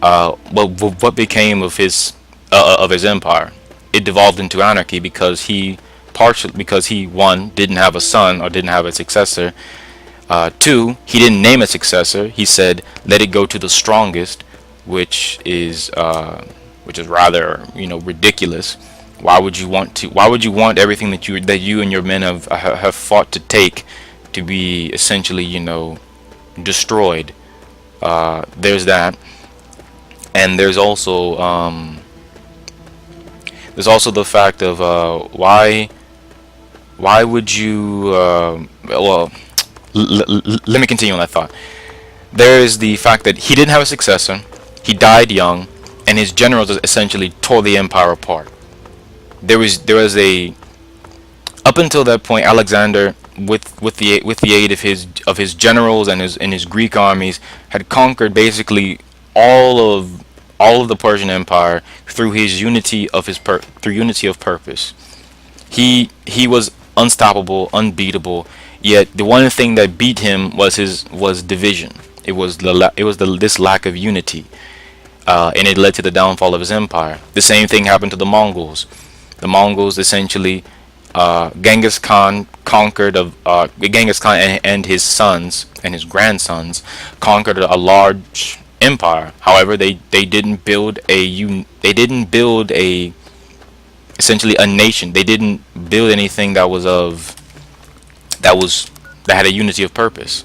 what became of his empire? It devolved into anarchy because he one, didn't have a son or didn't have a successor. Two, he didn't name a successor. He said, "Let it go to the strongest," which is rather, you know, ridiculous. Why would you want everything that you and your men have fought to take to be essentially, you know, destroyed? There's that, and there's also the fact of why would you well. Let me continue on that thought. There is the fact that he didn't have a successor, he died young, and his generals essentially tore the empire apart. There was a, up until that point, Alexander, with the aid of his generals and his Greek armies, had conquered basically all of the Persian Empire through his unity of purpose. He was unstoppable, unbeatable. Yet the one thing that beat him was division. It was this lack of unity, and it led to the downfall of his empire. The same thing happened to the Mongols. The Mongols essentially, Genghis Khan and his sons and his grandsons conquered a large empire. However, they didn't build essentially a nation. They didn't build anything that had a unity of purpose.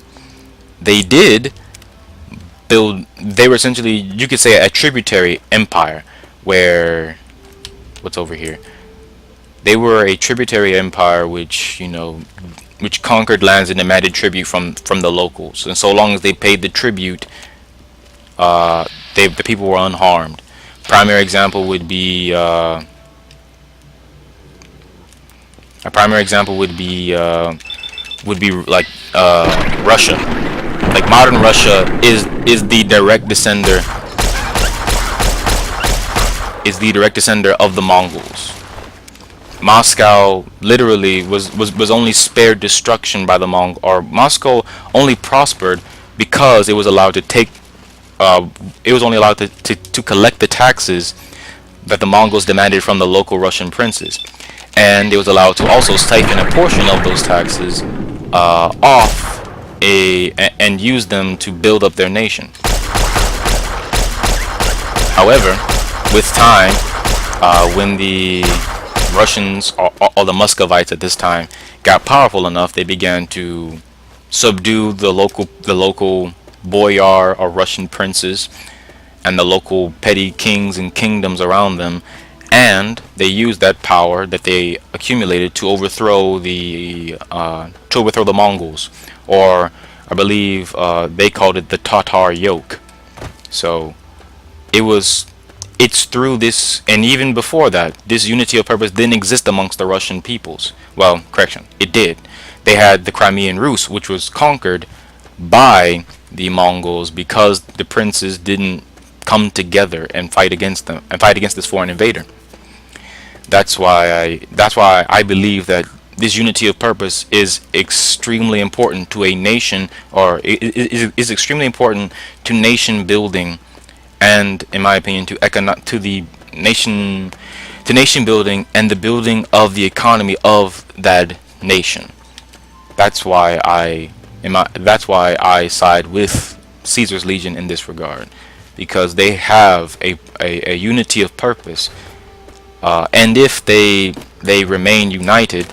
They were essentially, you could say, a tributary empire, where, what's over here? They were a tributary empire which conquered lands and demanded tribute from the locals. And so long as they paid the tribute, the people were unharmed. Primary example would be like Russia. Like modern Russia is the direct descender of the Mongols. Moscow literally was only spared destruction by the Mongols, or Moscow only prospered because it was allowed to collect the taxes that the Mongols demanded from the local Russian princes, and it was allowed to also siphon a portion of those taxes off and use them to build up their nation. However, with time, when the Russians or the Muscovites at this time got powerful enough, they began to subdue the local boyar or Russian princes and the local petty kings and kingdoms around them, and they used that power that they accumulated to overthrow the Mongols, or I believe they called it the Tatar yoke. So it's through this, and even before that, this unity of purpose didn't exist amongst the Russian peoples. Well, correction, it did. They had the Crimean Rus, which was conquered by the Mongols because the princes didn't come together and fight against this foreign invader. That's why I believe that this unity of purpose is extremely important to a nation, or is extremely important to nation building, and in my opinion to nation building and the building of the economy of that nation. That's why I side with Caesar's Legion in this regard, because they have a unity of purpose, and if they remain united,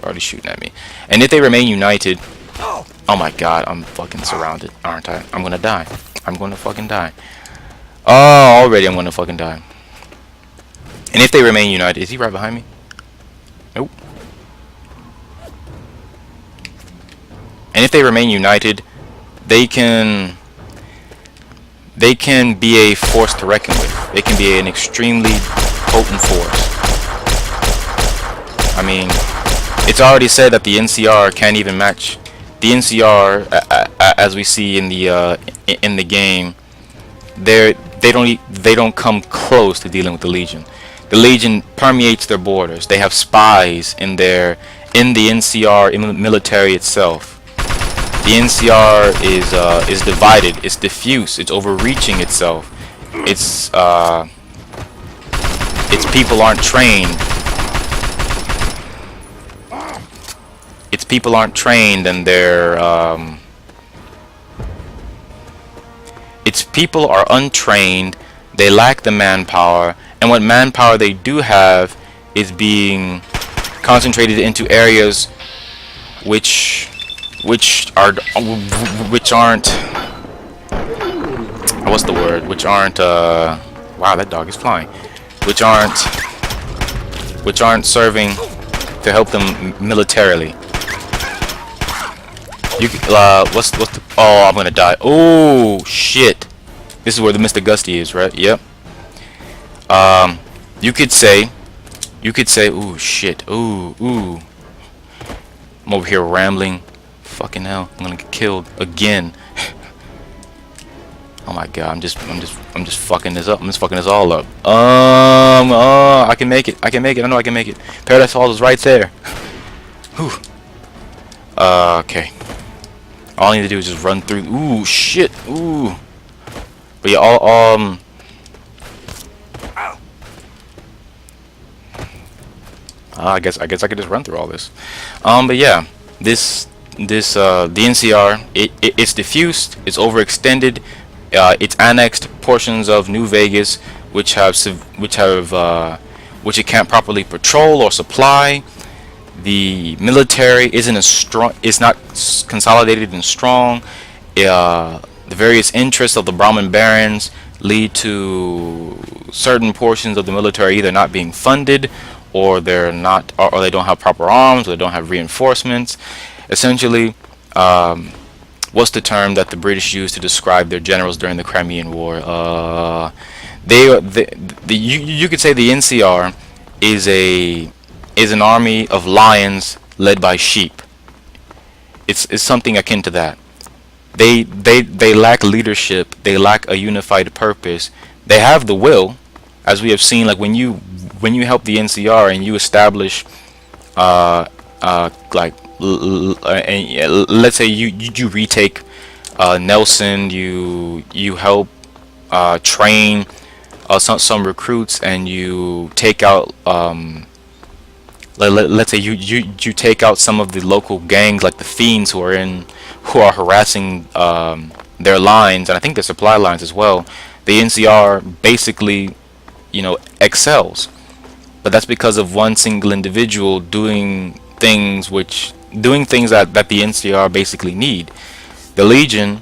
already shooting at me, and if they remain united, oh my god, I'm fucking surrounded, aren't I? I'm gonna die. I'm gonna fucking die. Oh, already I'm gonna fucking die. And if they remain united, is he right behind me? Nope. And if they remain united, they can be a force to reckon with. They can be an extremely potent force. I mean, it's already said that the NCR can't even match the NCR as we see in the game. They don't come close to dealing with the Legion. The Legion permeates their borders. They have spies in the NCR, in the military itself. The NCR is divided. It's diffuse. It's overreaching itself. Its people aren't trained. Its people aren't trained, and its people are untrained. They lack the manpower, and what manpower they do have is being concentrated into areas which aren't what's the word? Which aren't wow, that dog is flying. Which aren't serving to help them militarily. You what's the, oh, I'm gonna die. Oh shit. This is where the Mr. Gusty is, right? Yep. You could say, ooh shit. Ooh. I'm over here rambling. Fucking hell, I'm gonna get killed again. Oh my god, I'm just fucking this up. I'm just fucking this all up. I can make it. I know I can make it. Paradise Falls is right there. Whew. Okay. All I need to do is just run through. Ooh, shit. Ooh. But yeah, I guess I could just run through all this. But yeah, the NCR, it's diffused, it's overextended, it's annexed portions of New Vegas, which it can't properly patrol or supply. The military isn't as strong, it's not consolidated and strong. The various interests of the Brahmin barons lead to certain portions of the military either not being funded, or they're not, or they don't have proper arms, or they don't have reinforcements. Essentially, what's the term that the British used to describe their generals during the Crimean War? You could say the NCR is an army of lions led by sheep. It's something akin to that. They lack leadership. They lack a unified purpose. They have the will, as we have seen. Like when you help the NCR and you establish, let's say you retake Nelson. You help train some recruits, and you take out let's say you take out some of the local gangs, like the Fiends, who are harassing their lines, and I think their supply lines as well. The NCR basically, excels, but that's because of one single individual doing things that the NCR basically need. The Legion,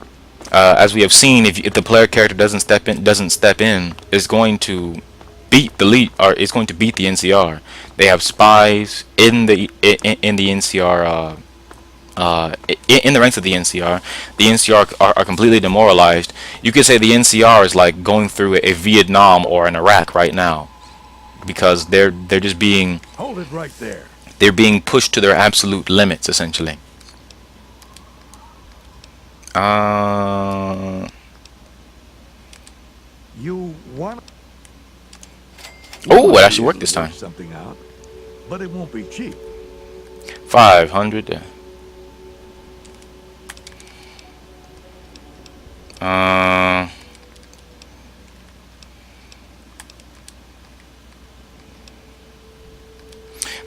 as we have seen, if the player character doesn't step in, is going to beat the NCR. They have spies in the NCR, in the ranks of the NCR. The NCR are completely demoralized. You could say the NCR is like going through a Vietnam or an Iraq right now, because they're just being, Hold it right there. they're being pushed to their absolute limits, essentially. You want? Oh, it actually worked this time. Something out, but it won't be cheap. 500.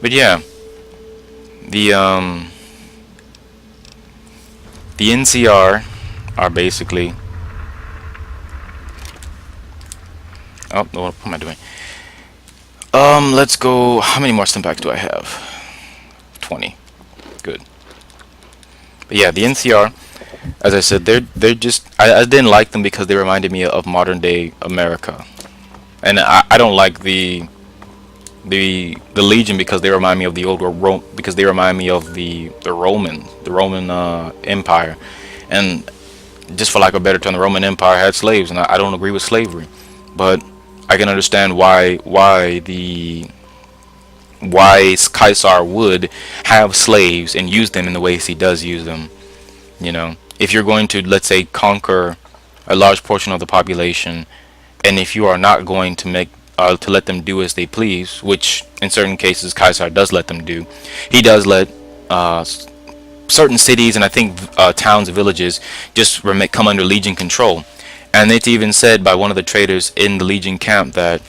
But yeah, the NCR are basically. Oh, what am I doing? Let's go. How many more stim packs do I have? 20. Good. But yeah, the NCR, as I said, they're just. I didn't like them because they reminded me of modern day America, and I don't like the the Legion because they remind me of the old because they remind me of the Roman Empire, and just for lack of a better term, the Roman Empire had slaves, and I don't agree with slavery, but I can understand why Caesar would have slaves and use them in the ways he does use them. You know, if you're going to, let's say, conquer a large portion of the population, and if you are not going to make to let them do as they please, which in certain cases Caesar does let them do, he does let certain cities and I think towns and villages just come under Legion control. And it's even said by one of the traders in the Legion camp that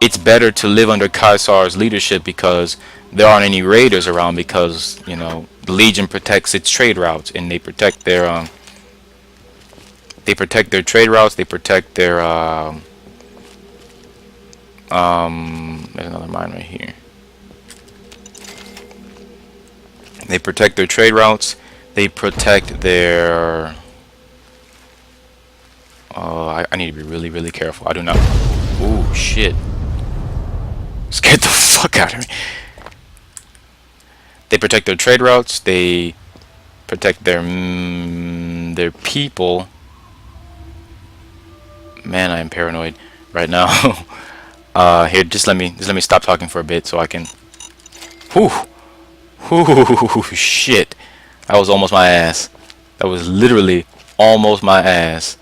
it's better to live under Caesar's leadership because there aren't any raiders around, because you know the Legion protects its trade routes, and they protect their trade routes. They protect their there's another mine right here. They protect their trade routes. They protect their I need to be really, really careful. I do not. Ooh, shit. Scared the fuck out of me. They protect their trade routes. They protect their people. Man, I am paranoid right now. Here, just let me stop talking for a bit so I can. Whew. Whew, shit. That was almost my ass. That was literally almost my ass.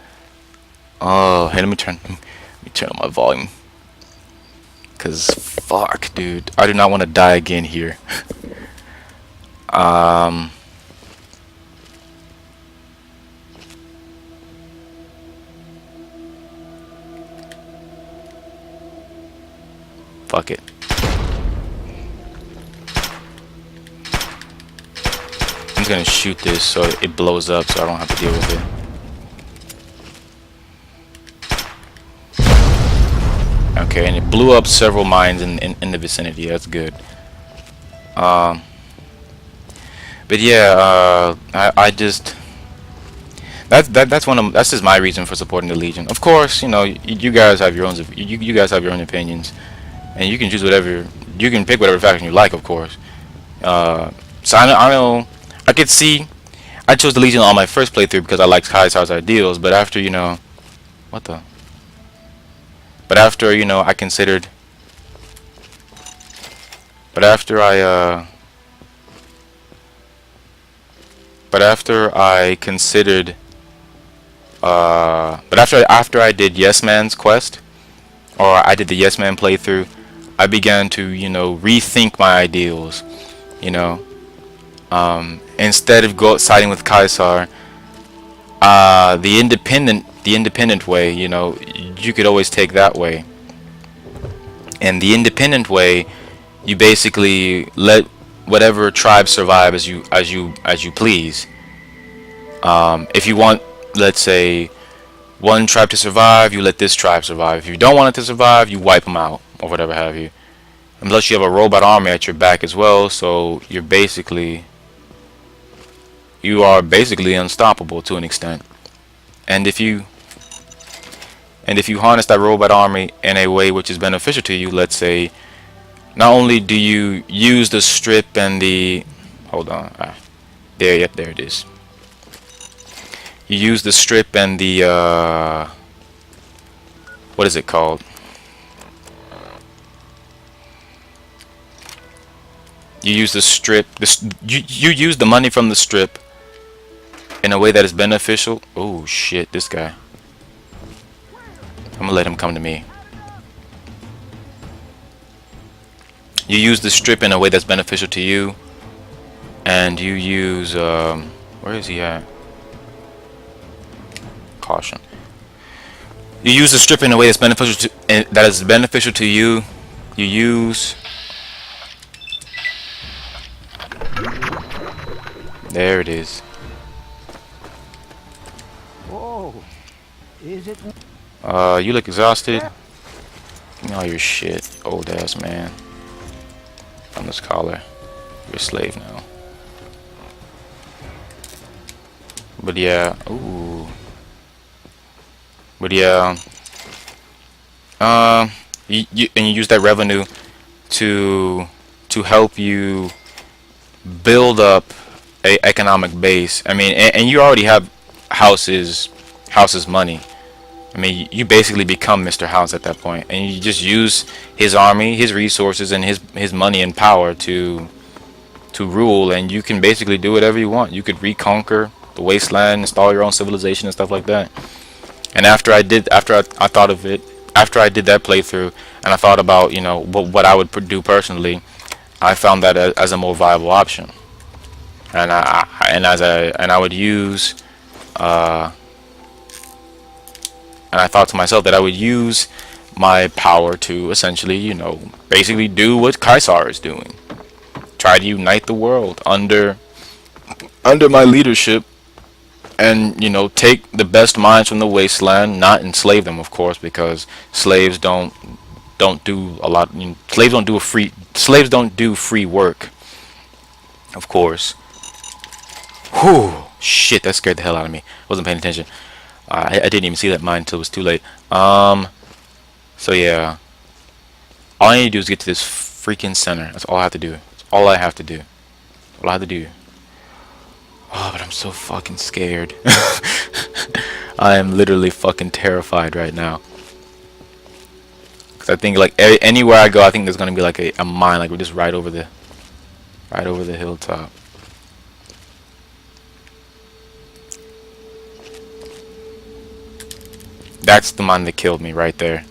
Oh, hey, let me turn on my volume. Cause fuck, dude, I do not want to die again here. Fuck it. I'm just gonna shoot this so it blows up, so I don't have to deal with it. Okay, and it blew up several mines in the vicinity. That's good. But yeah, I just that's just my reason for supporting the Legion. Of course, you know, you guys have your own you guys have your own opinions, and you can choose whatever, you can pick whatever faction you like, of course. So I know I could see I chose the Legion on my first playthrough because I liked Caesar's ideals, but after, you know, what the. But after, you know, I considered. But after I considered. But after I did Yes Man's quest, or I did the Yes Man playthrough, I began to, you know, rethink my ideals. You know, instead of siding with Caesar, the independent way, you know, you could always take that way. And the independent way, you basically let whatever tribe survive as you please. If you want, let's say, one tribe to survive, you let this tribe survive. If you don't want it to survive, you wipe them out or whatever have you. Unless you have a robot army at your back as well, so you are basically unstoppable to an extent. And if you harness that robot army in a way which is beneficial to you, let's say, not only do you use the strip and the there it is. You use the strip and the what is it called? You use the strip. You use the money from the strip in a way that is beneficial. Oh shit, this guy. I'm gonna let him come to me. You use the strip in a way that's beneficial to you, and you use where is he at? Caution. You use the strip in a way that's beneficial to you. You use. There it is. Oh, is it? You look exhausted. Give me all your shit, old ass man. On this collar. You're a slave now. But yeah, ooh. But yeah. And you use that revenue to help you build up a economic base. I mean, and you already have house's money. I mean, you basically become Mr. House at that point, and you just use his army, his resources, and his money and power to rule, and you can basically do whatever you want. You could reconquer the wasteland, install your own civilization and stuff like that. And after I thought of it, after I did that playthrough, and I thought about, you know, what I would do personally, I found that as a more viable option. And I would use, and I thought to myself that I would use my power to essentially, you know, basically do what Caesar is doing. Try to unite the world under my leadership, and, you know, take the best minds from the wasteland, not enslave them, of course, because slaves don't do a lot. You know, slaves don't do free work, of course. Whew, shit, that scared the hell out of me. I wasn't paying attention. I didn't even see that mine until it was too late. So yeah, all I need to do is get to this freaking center. That's all I have to do. That's all I have to do. All I have to do. Oh, but I'm so fucking scared. I am literally fucking terrified right now. Cause I think like anywhere I go, I think there's gonna be like a mine, like we're just right over the hilltop. That's the mine that killed me right there.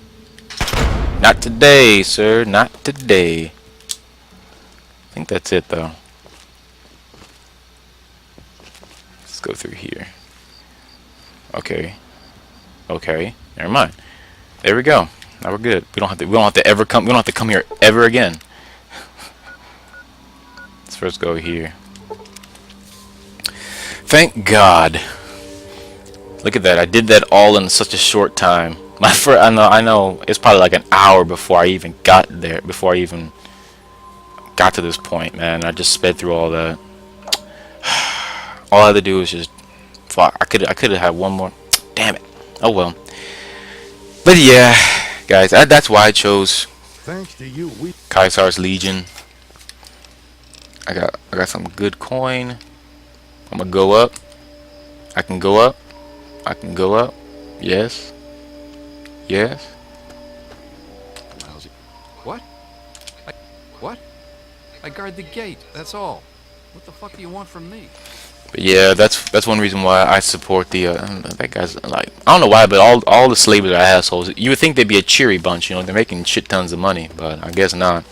Not today, sir. Not today. I think that's it though. Let's go through here. Okay. Okay. Never mind. There we go. Now we're good. We don't have to ever come. We don't have to come here ever again. Let's first go here. Thank God. Look at that. I did that all in such a short time. I know it's probably like an hour before I even got there. Before I even got to this point, man. I just sped through all that. All I had to do was just fuck. I could have had one more. Damn it. Oh well. But yeah, guys, that's why I chose Thanks to you, we Caesar's Legion. I got some good coin. I'm gonna go up. I can go up. I can go up. Yes. Yes. Lousy. What? What? I guard the gate, that's all. What the fuck do you want from me? But yeah, that's one reason why I support the that guy's like, I don't know why, but all the slavers are assholes. You would think they'd be a cheery bunch, you know, they're making shit tons of money, but I guess not.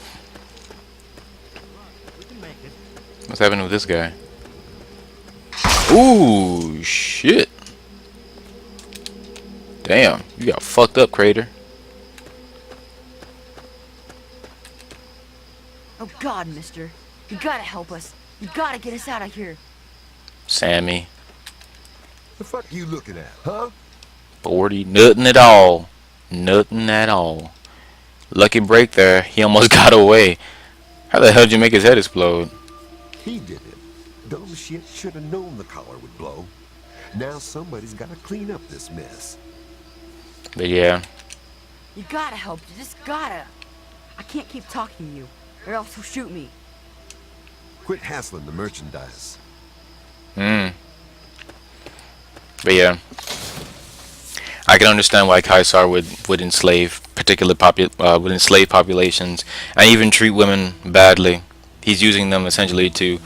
What's happening with this guy? Ooh, shit. Damn, you got fucked up, Crater. Oh God, mister. You gotta help us. You gotta get us out of here. Sammy. The fuck you looking at, huh? 40, nothing at all. Nothing at all. Lucky break there. He almost got away. How the hell did you make his head explode? He did it. Dumb shit should have known the collar would blow. Now somebody's got to clean up this mess. But yeah. You gotta help. You just gotta. I can't keep talking to you, or else he'll shoot me. Quit hassling the merchandise. But yeah. I can understand why Caesar would enslave would enslave populations and even treat women badly. He's using them essentially to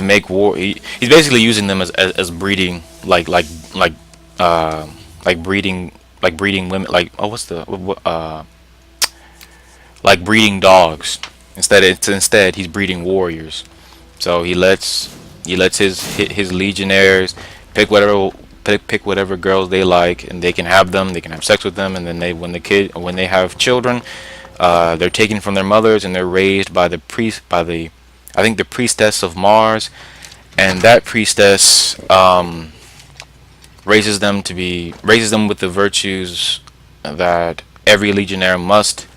make war. He's basically using them as breeding, like breeding women, like, oh, what's the like breeding dogs. Instead he's breeding warriors. So he lets his legionnaires pick whatever girls they like, and they can have sex with them, and then when they have children, they're taken from their mothers and they're raised by I think the priestess of Mars, and that priestess raises them with the virtues that every legionnaire must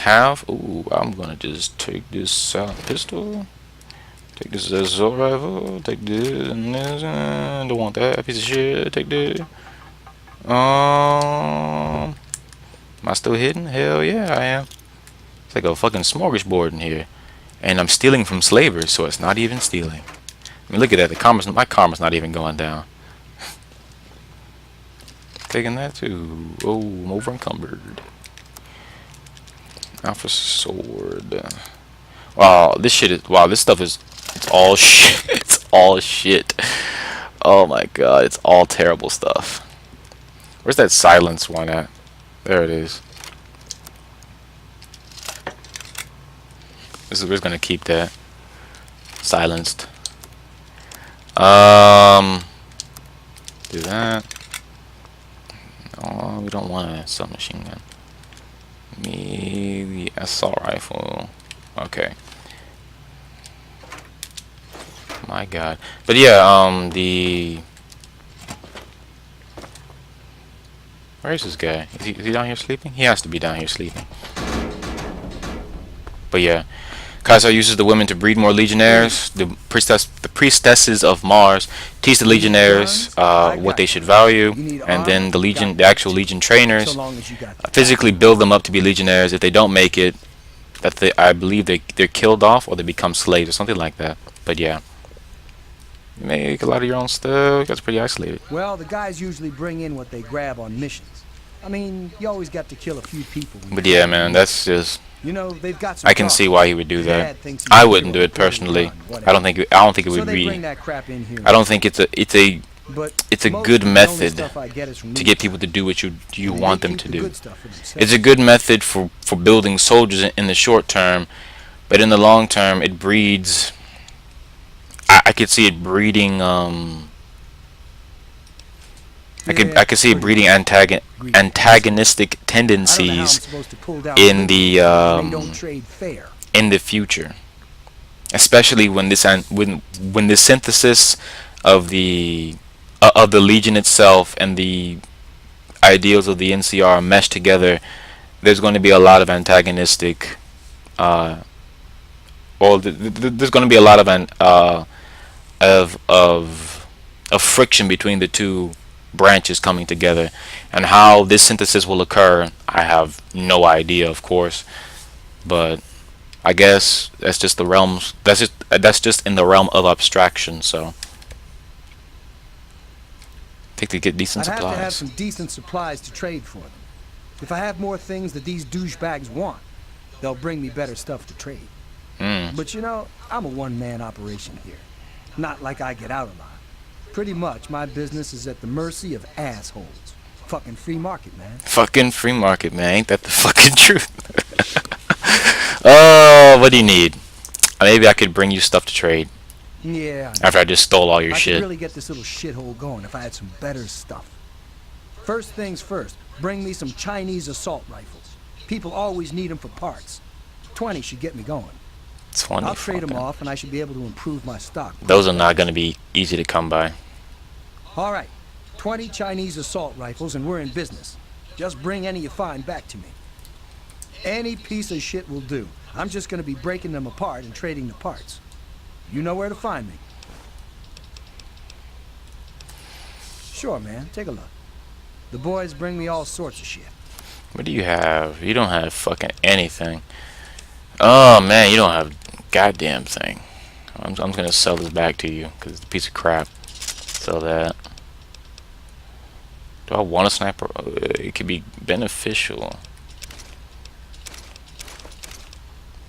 have. Ooh, I'm gonna just take this pistol, take this assault rifle, take this and this. Don't want that piece of shit. Take this. Am I still hidden? Hell yeah, I am. It's like a fucking smorgasbord in here. And I'm stealing from slavers, so it's not even stealing. I mean, look at that. My karma's not even going down. Taking that too. Oh, I'm over encumbered. Alpha sword. Wow, this shit is. Wow, this stuff is. It's all shit. It's all shit. Oh my god, it's all terrible stuff. Where's that silence one at? There it is. We're just gonna keep that silenced. Do that. No, we don't want a submachine gun. Maybe assault rifle. Okay. My god. But yeah, where is this guy? Is he down here sleeping? He has to be down here sleeping. But yeah. Kaiser uses the women to breed more legionnaires. The priestesses of Mars teach the legionnaires what they should value, and then the actual legion trainers physically build them up to be legionnaires. If they don't make it, I believe they're killed off or they become slaves or something like that. But yeah, you make a lot of your own stuff. That's pretty isolated. Well, the guys usually bring in what they grab on missions. I mean, you always got to kill a few people. But yeah, man, that's just. You know, they've got some I can see why he would do that. I wouldn't do it personally. I don't think it would be. I don't think it's a good method to get people to do what you want them to do. It's a good method for building soldiers in the short term, but in the long term, it breeds. I could see it breeding. I could see it breeding antagonistic tendencies in the future, especially when the synthesis of the Legion itself and the ideals of the NCR mesh together. There's going to be a lot of antagonistic. There's going to be a lot of friction between the two branches coming together, and how this synthesis will occur, I have no idea, of course, but I guess that's just the realms. That's just in the realm of abstraction. So, I think they get decent supplies. I'd have to have some decent supplies to trade for them. If I have more things that these douchebags want, they'll bring me better stuff to trade. But you know, I'm a one-man operation here. Not like I get out a lot. Pretty much, my business is at the mercy of assholes. Fucking free market, man. Fucking free market, man. Ain't that the fucking truth? Oh, what do you need? Maybe I could bring you stuff to trade. Yeah. After I just stole all your shit. I could really get this little shithole going if I had some better stuff. First things first, bring me some Chinese assault rifles. People always need them for parts. 20 should get me going. 20. I'll trade them off, and I should be able to improve my stock. Those are not going to be easy to come by. All right, 20 Chinese assault rifles, and we're in business. Just bring any you find back to me. Any piece of shit will do. I'm just going to be breaking them apart and trading the parts. You know where to find me. Sure, man. Take a look. The boys bring me all sorts of shit. What do you have? You don't have fucking anything. Oh, man, you don't have a goddamn thing. I'm going to sell this back to you because it's a piece of crap. Sell that. Do I want a sniper? It could be beneficial.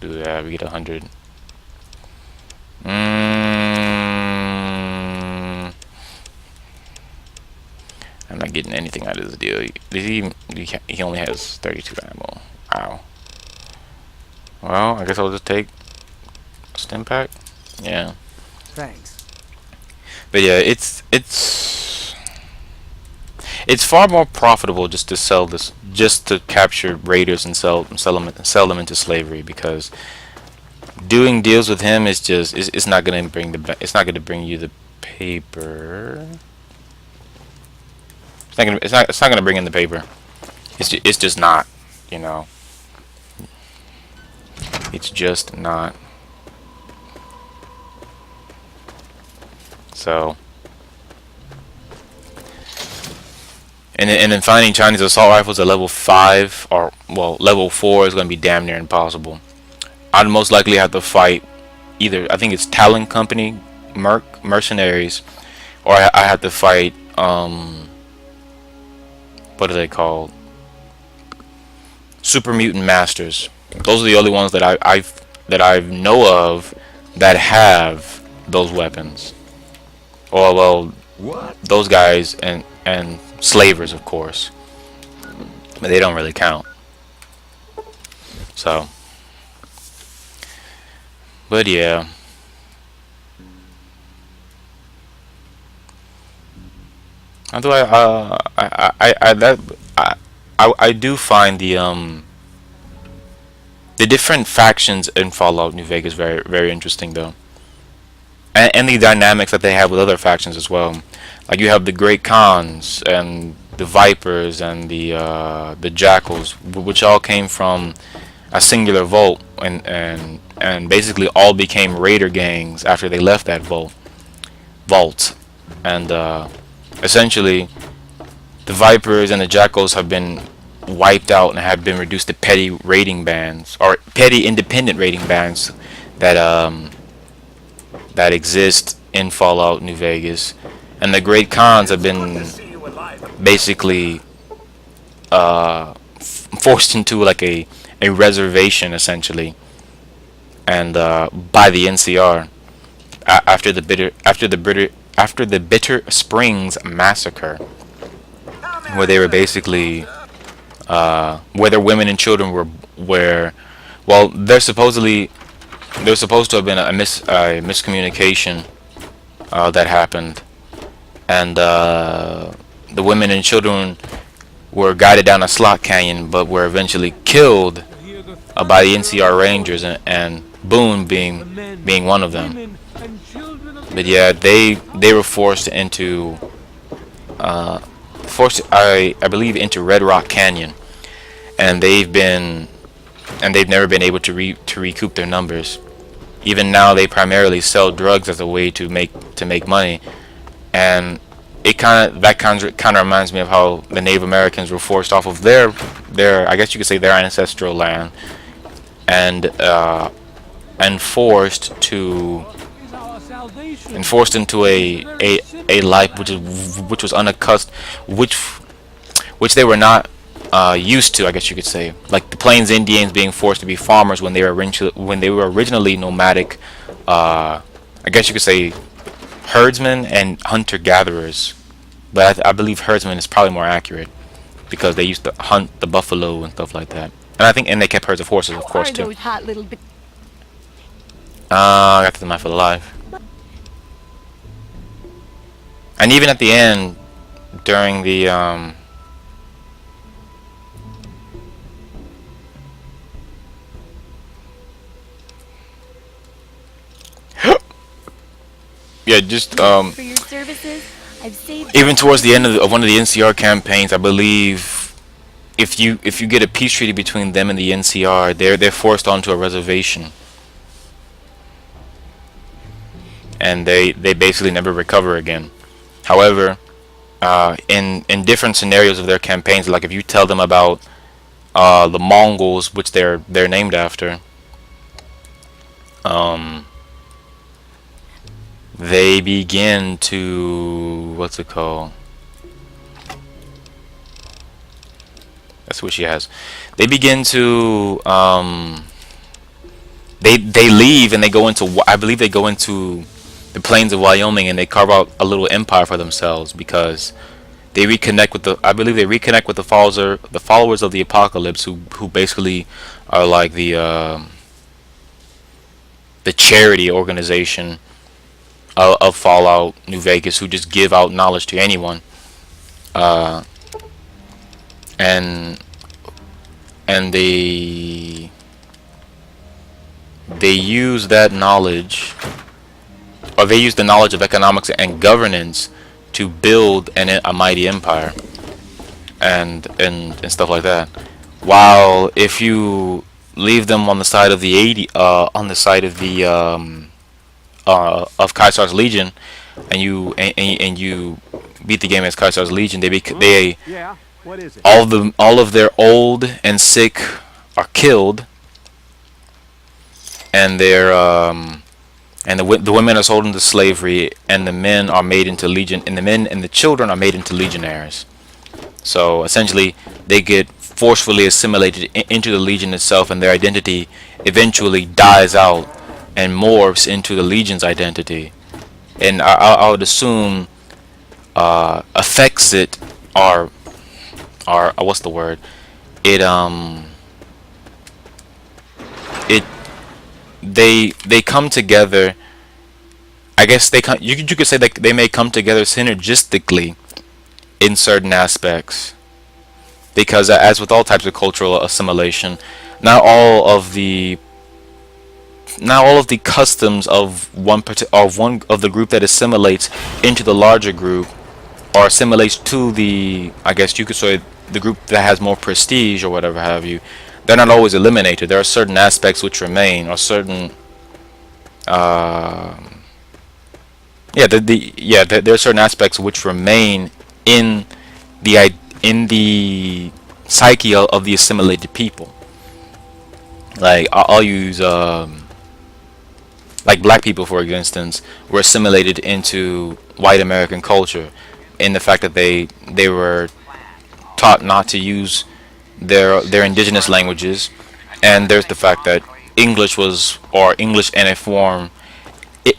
Do that. We get 100. I'm not getting anything out of this deal. He only has 32 ammo. Wow. Well, I guess I'll just take a stim pack. Yeah. Thanks. But yeah, it's far more profitable just to sell this, just to capture raiders and sell them into slavery, because doing deals with him is just it's not gonna bring you the paper. It's not gonna bring in the paper. It's just not, you know. It's just not. So And then finding Chinese assault rifles at level 5 or well level 4 is going to be damn near impossible. I'd most likely have to fight either I think it's Talon Company mercenaries, or I have to fight what are they called? Super Mutant Masters. Those are the only ones that I know of that have those weapons. Or well, What? those guys and slavers, of course, but they don't really count. So, but yeah. How do I do find the different factions in Fallout New Vegas very very interesting though, and the dynamics that they have with other factions as well. Like you have the Great Khans and the Vipers and the Jackals, which all came from a singular vault, and basically all became raider gangs after they left that vault, and essentially the Vipers and the Jackals have been wiped out and have been reduced to petty raiding bands or petty independent raiding bands that that exist in Fallout New Vegas, and the Great Khans have been basically forced into like a reservation essentially, and by the NCR after the Bitter Springs massacre, where they were basically where their women and children were well there's supposed to have been a miscommunication that happened, and the women and children were guided down a slot canyon but were eventually killed by the NCR Rangers, and Boone being one of them. But yeah, they were forced into I believe into Red Rock Canyon, and they've never been able to recoup their numbers. Even now, they primarily sell drugs as a way to make money, and that kind of reminds me of how the Native Americans were forced off of their I guess you could say their ancestral land, and forced into a life which was unaccustomed, which they were not used to, I guess you could say. Like the Plains Indians being forced to be farmers when they were originally nomadic, I guess you could say herdsmen and hunter gatherers. But I believe herdsmen is probably more accurate because they used to hunt the buffalo and stuff like that. And they kept herds of horses, of course, too. Those hot little I got to the knife alive. And even at the end, during the yeah, just for your services. I've saved even towards the end of one of the NCR campaigns, I believe if you get a peace treaty between them and the NCR, they're forced onto a reservation, and they basically never recover again. However, in different scenarios of their campaigns, like if you tell them about the Mongols, which they're named after, they begin to what's it called? That's what she has. They begin to they leave and they go into, I believe they go into the plains of Wyoming, and they carve out a little empire for themselves because they reconnect with the followers of the apocalypse, who basically are like the charity organization of Fallout New Vegas, who just give out knowledge to anyone, and they use that knowledge, or they use the knowledge of economics and governance to build a mighty empire and stuff like that. While if you leave them on the side of the of Kaisar's Legion, and you beat the game as Kaisar's Legion, they Yeah, what is it? all of their old and sick are killed, and the women are sold into slavery, and the men are made into and the men and the children are made into legionnaires. So essentially, they get forcefully assimilated into the Legion itself, and their identity eventually dies out and morphs into the Legion's identity. And I would assume affects it, or what's the word? It they come together. I guess you could say that they may come together synergistically in certain aspects, because as with all types of cultural assimilation, not all of the customs of one of the group that assimilates into the larger group, or assimilates to the, I guess you could say, the group that has more prestige or whatever have you, they're not always eliminated. There are certain aspects which remain, or certain there are certain aspects which remain in the psyche of the assimilated people. Like I'll use like black people, for instance, were assimilated into white American culture, in the fact that they were taught not to use their indigenous languages, and there's the fact that English in a form,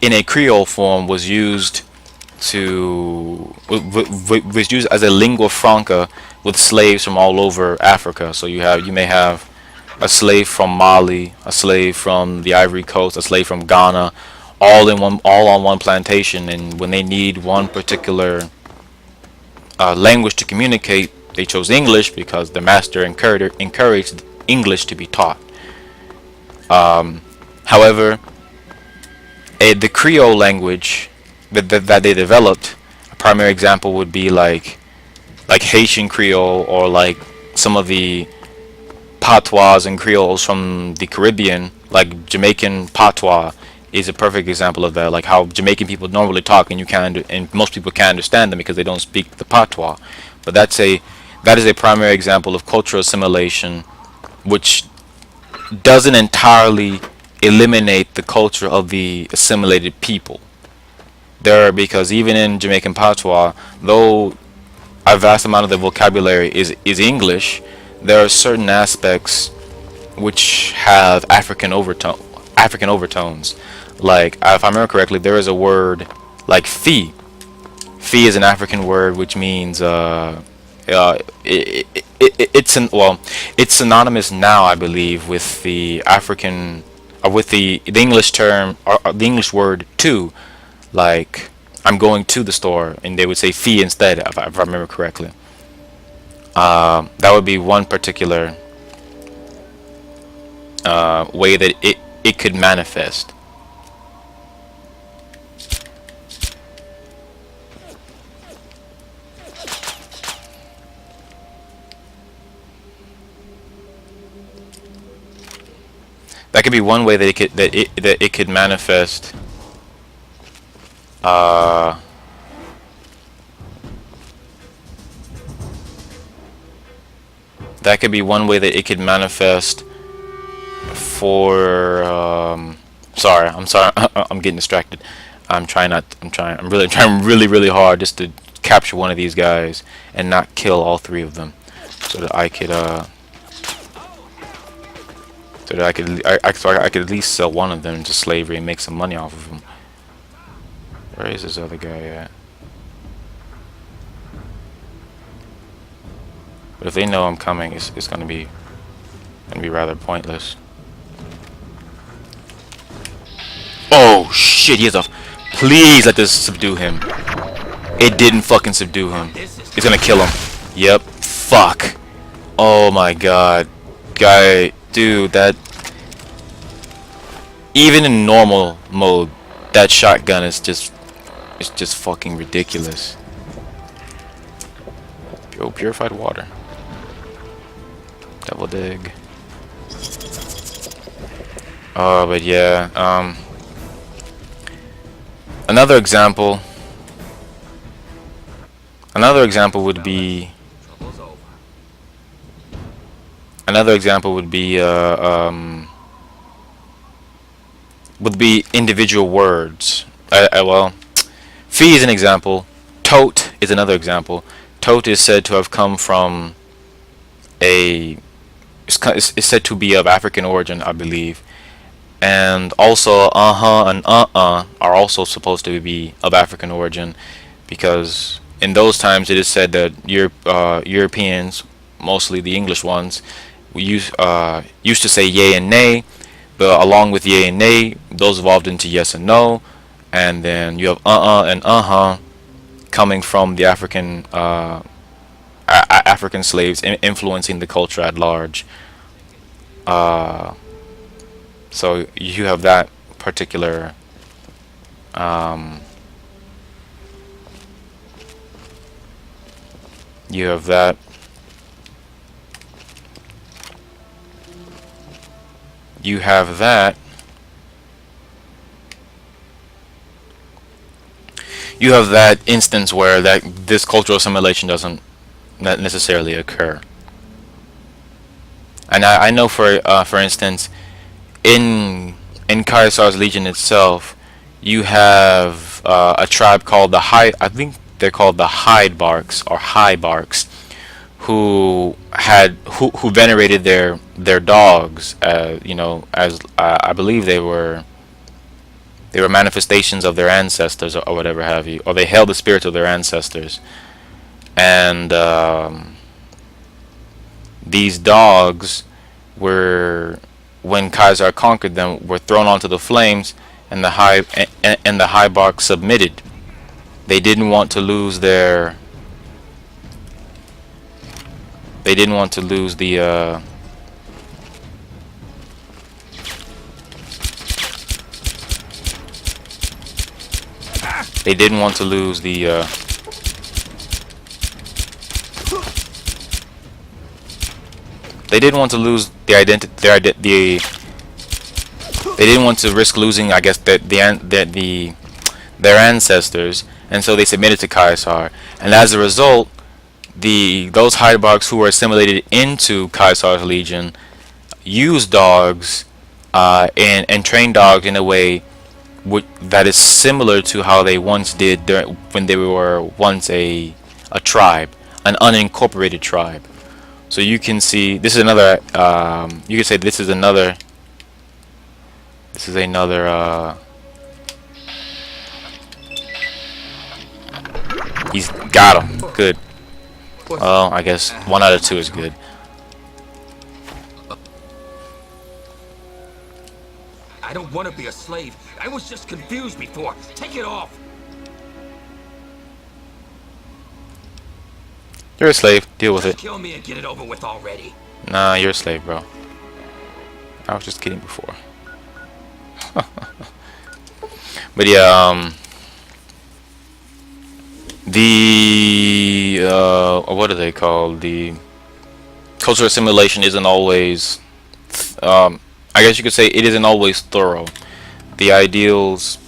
in a Creole form, was used as a lingua franca with slaves from all over Africa. So you may have a slave from Mali, a slave from the Ivory Coast, a slave from Ghana, all on one plantation, and when they need one particular language to communicate, they chose English because the master encouraged English to be taught. However, the Creole language that they developed, a primary example would be like Haitian Creole, or like some of the patois and Creoles from the Caribbean, like Jamaican patois is a perfect example of that. Like how Jamaican people normally talk, and most people can't understand them because they don't speak the patois. But that is a primary example of cultural assimilation, which doesn't entirely eliminate the culture of the assimilated people. Because even in Jamaican patois, though a vast amount of the vocabulary is English, there are certain aspects which have African overtones. Like, if I remember correctly, there is a word like fee. Fee is an African word which means it's synonymous now, I believe, with the African, or with the English term, or the English word to. Like, I'm going to the store, and they would say fee instead, if I remember correctly. That would be one particular way that it could manifest. That could be one way that it could manifest. That could be one way that it could manifest for sorry, I'm getting distracted. I'm really trying really hard just to capture one of these guys and not kill all three of them, so that I could I could at least sell one of them to slavery and make some money off of them. Where is this other guy at? But if they know I'm coming, it's gonna be rather pointless. Oh shit! He has a. Please let this subdue him. It didn't fucking subdue him. It's gonna kill him. Yep. Fuck. Oh my god, guy, dude, that. Even in normal mode, that shotgun is just fucking ridiculous. Oh, purified water. Double dig. Oh, but yeah. Another example Another example would be another example would be individual words. Well, fee is an example. Tote is another example. Tote is said to have come from a is said to be of African origin, I believe. And also and are also supposed to be of African origin, because in those times it is said that Europeans, mostly the English ones, used to say yay and nay, but along with yay and nay, those evolved into yes and no, and then you have and coming from the African slaves influencing the culture at large. So you have that particular you have that you have that you have that instance where this cultural assimilation doesn't not necessarily occur. And I know for instance, in Caesar's Legion itself, you have a tribe called the I think they're called the Hyde-Barks or High-Barks, who venerated their dogs, as I believe they were manifestations of their ancestors, or whatever have you, or they held the spirits of their ancestors. And these dogs were, when Kaiser conquered them, were thrown onto the flames, and the High-Barks submitted. They didn't want to lose their they didn't want to lose the they didn't want to lose the they didn't want to lose the identity, they didn't want to risk losing, I guess, their ancestors, and so they submitted to Caesar. And as a result, those Hyde-Barks who were assimilated into Caesar's Legion used dogs and trained dogs in a way that is similar to how they once did when they were once a tribe, an unincorporated tribe. So you can see this is another. You can say this is another. This is another. He's got him. Good. Well, I guess 1 out of 2 is good. I don't want to be a slave. I was just confused before. Take it off. You're a slave. Deal with it. Kill me and get it over with already. Nah, you're a slave, bro. I was just kidding before. But yeah, what are they called? The cultural assimilation isn't always, I guess you could say it isn't always thorough. The ideals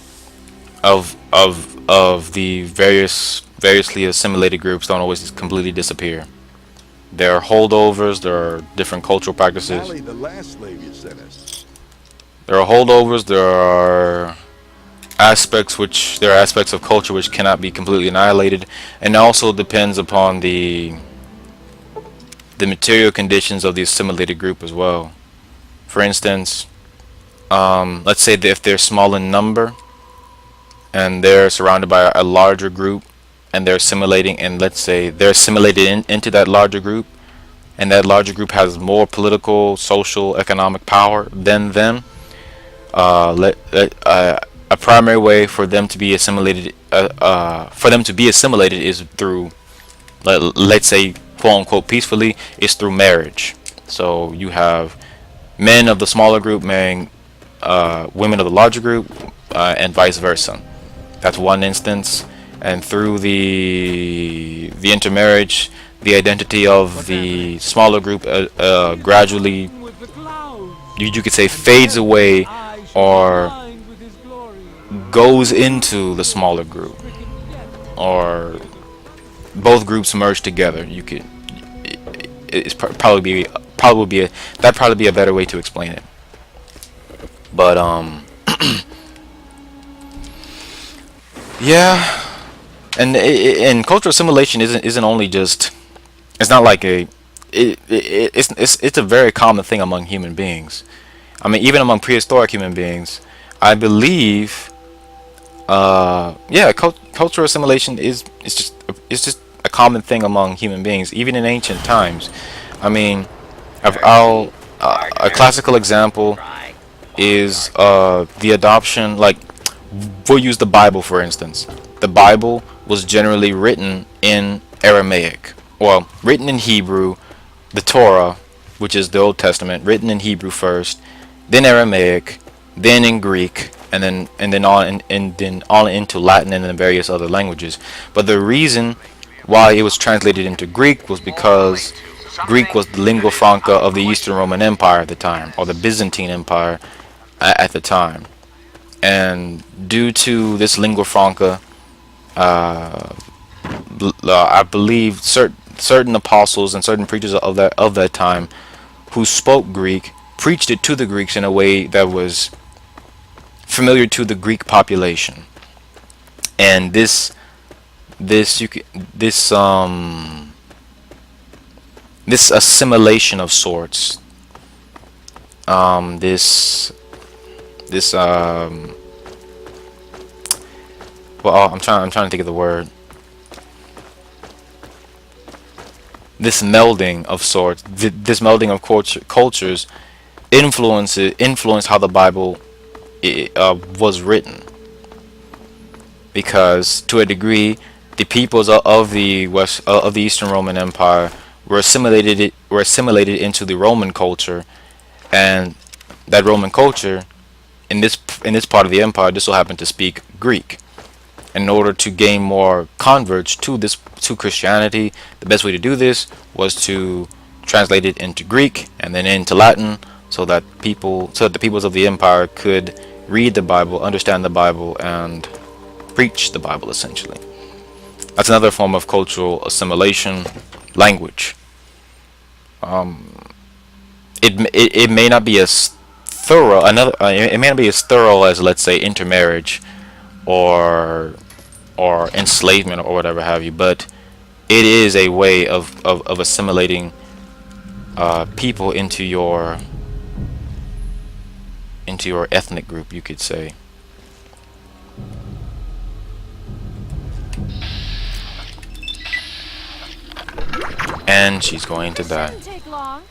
of the variously assimilated groups don't always completely disappear. There are holdovers, there are different cultural practices. Sally, the last slave you sent us. There are holdovers, there are aspects of culture which cannot be completely annihilated, and it also depends upon the material conditions of the assimilated group as well. For instance, let's say that if they're small in number and they're surrounded by a larger group, and they're assimilating, and let's say they're assimilated into that larger group, and that larger group has more political, social, economic power than them, a primary way for them to be assimilated is through, let's say, quote unquote peacefully, is through marriage. So you have men of the smaller group marrying women of the larger group, and vice versa. That's one instance. And through the intermarriage, the identity of the smaller group gradually, you could say, fades away or goes into the smaller group, or both groups merged together. You could it's probably be a better way to explain it. But yeah, and cultural assimilation isn't only just, it's not like it's a very common thing among human beings. I mean, even among prehistoric human beings, I believe. Yeah, cultural assimilation is just a common thing among human beings, even in ancient times. I mean, a classical example Try. is the adoption. Like, we'll use the Bible for instance. The Bible was generally written in Aramaic, well, written in Hebrew. The Torah, which is the Old Testament, written in Hebrew first, then Aramaic, then in Greek, and then on into Latin and then various other languages. But the reason why it was translated into Greek was because Greek was the lingua franca of the Eastern Roman Empire at the time, or the Byzantine Empire at the time. And due to this lingua franca, I believe certain apostles and certain preachers of that time who spoke Greek preached it to the Greeks in a way that was familiar to the Greek population. And this assimilation of sorts, this well, I'm trying to think of the word. This melding of sorts, this melding of cultures influenced how the Bible was written, because to a degree the peoples of the Eastern Roman Empire were assimilated into the Roman culture, and that Roman culture in this part of the empire just so happened to speak Greek. In order to gain more converts to Christianity, the best way to do this was to translate it into Greek and then into Latin, so that the peoples of the empire could read the Bible, understand the Bible, and preach the Bible essentially. That's another form of cultural assimilation, language. It may not be as thorough it may not be as thorough as, let's say, intermarriage or enslavement or whatever have you, but it is a way of assimilating people into your ethnic group, you could say. And she's going to die. Shouldn't take long.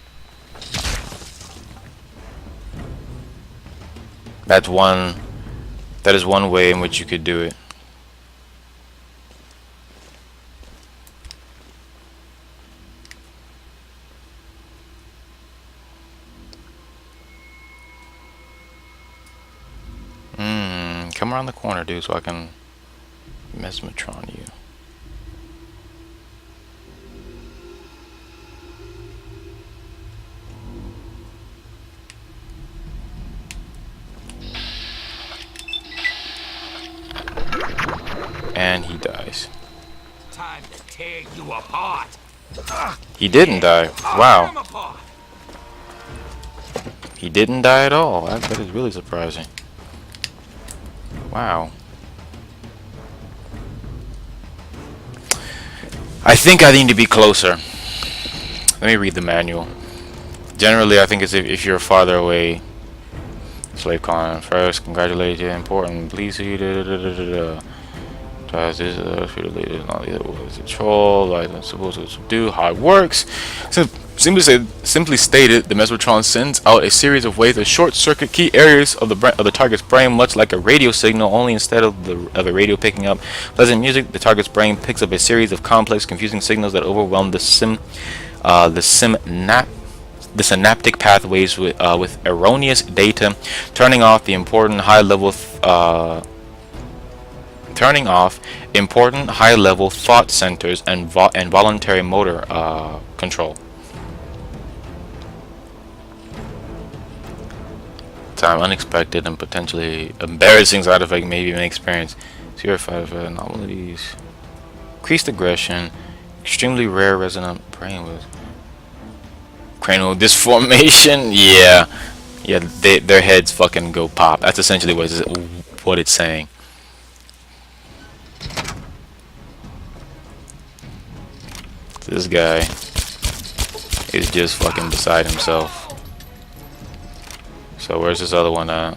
That is one way in which you could do it. Come around the corner, dude, so I can mesmatron you. And he dies. Time to tear you apart. He didn't die. Tear Wow. him apart. He didn't die at all. That is really surprising. Wow. I think I need to be closer. Let me read the manual. Generally, I think it's if you're farther away. Slave con first. Congratulate you. Important. Please see. This is related. Not the other was control. Like I'm supposed to subdue. How it works. So, simply stated, the mesotron sends out a series of waves that short-circuit key areas of the target's brain, much like a radio signal. Only instead of a radio picking up pleasant music, the target's brain picks up a series of complex, confusing signals that overwhelm the synaptic pathways with erroneous data, turning off important high-level thought centers and voluntary motor control. Time unexpected and potentially embarrassing side effect may be an experience. Zero side effect anomalies. Increased aggression. Extremely rare resonant brain with cranial disformation. Yeah, yeah. Their heads fucking go pop. That's essentially what it's saying. This guy is just fucking beside himself. So where's this other one at?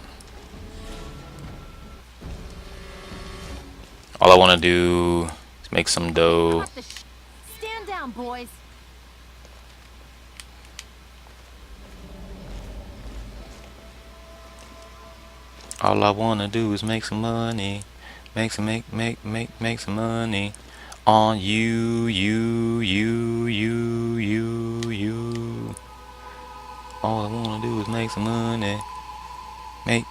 All I want to do is make some dough. Stand down, boys. All I want to do is make some money. Make some money on you. All I want to do is make some money. Make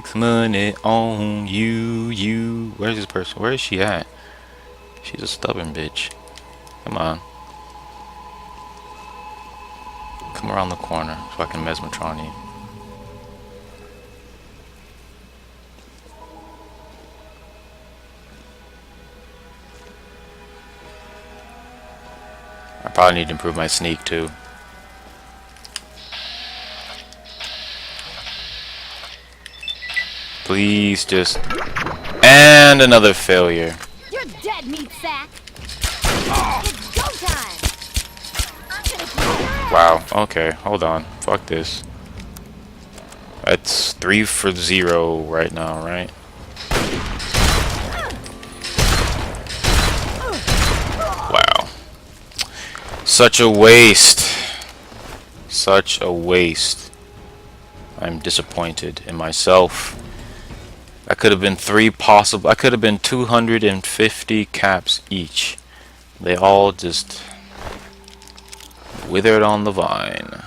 some money on you. Where's this person? Where is she at? She's a stubborn bitch. Come on. Come around the corner so I can mesmetron you. I probably need to improve my sneak too. Please just... And another failure. You're dead, meat sack. It's go time. I'm gonna kill your ass. Wow, okay, hold on. Fuck this. That's 3 for 0 right now, right? Wow. Such a waste. Such a waste. I'm disappointed in myself. That could have been 3 possible. I could have been 250 caps each. They all just withered on the vine.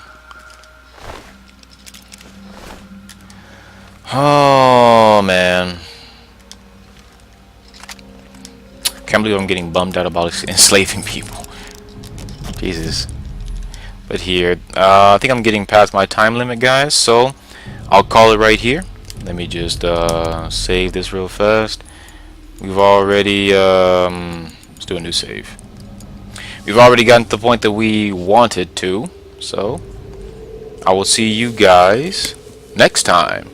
Oh man. Can't believe I'm getting bummed out about enslaving people. Jesus. But here, I think I'm getting past my time limit, guys, so I'll call it right here. Let me just save this real fast. We've already let's do a new save. We've already gotten to the point that we wanted to, so I will see you guys next time.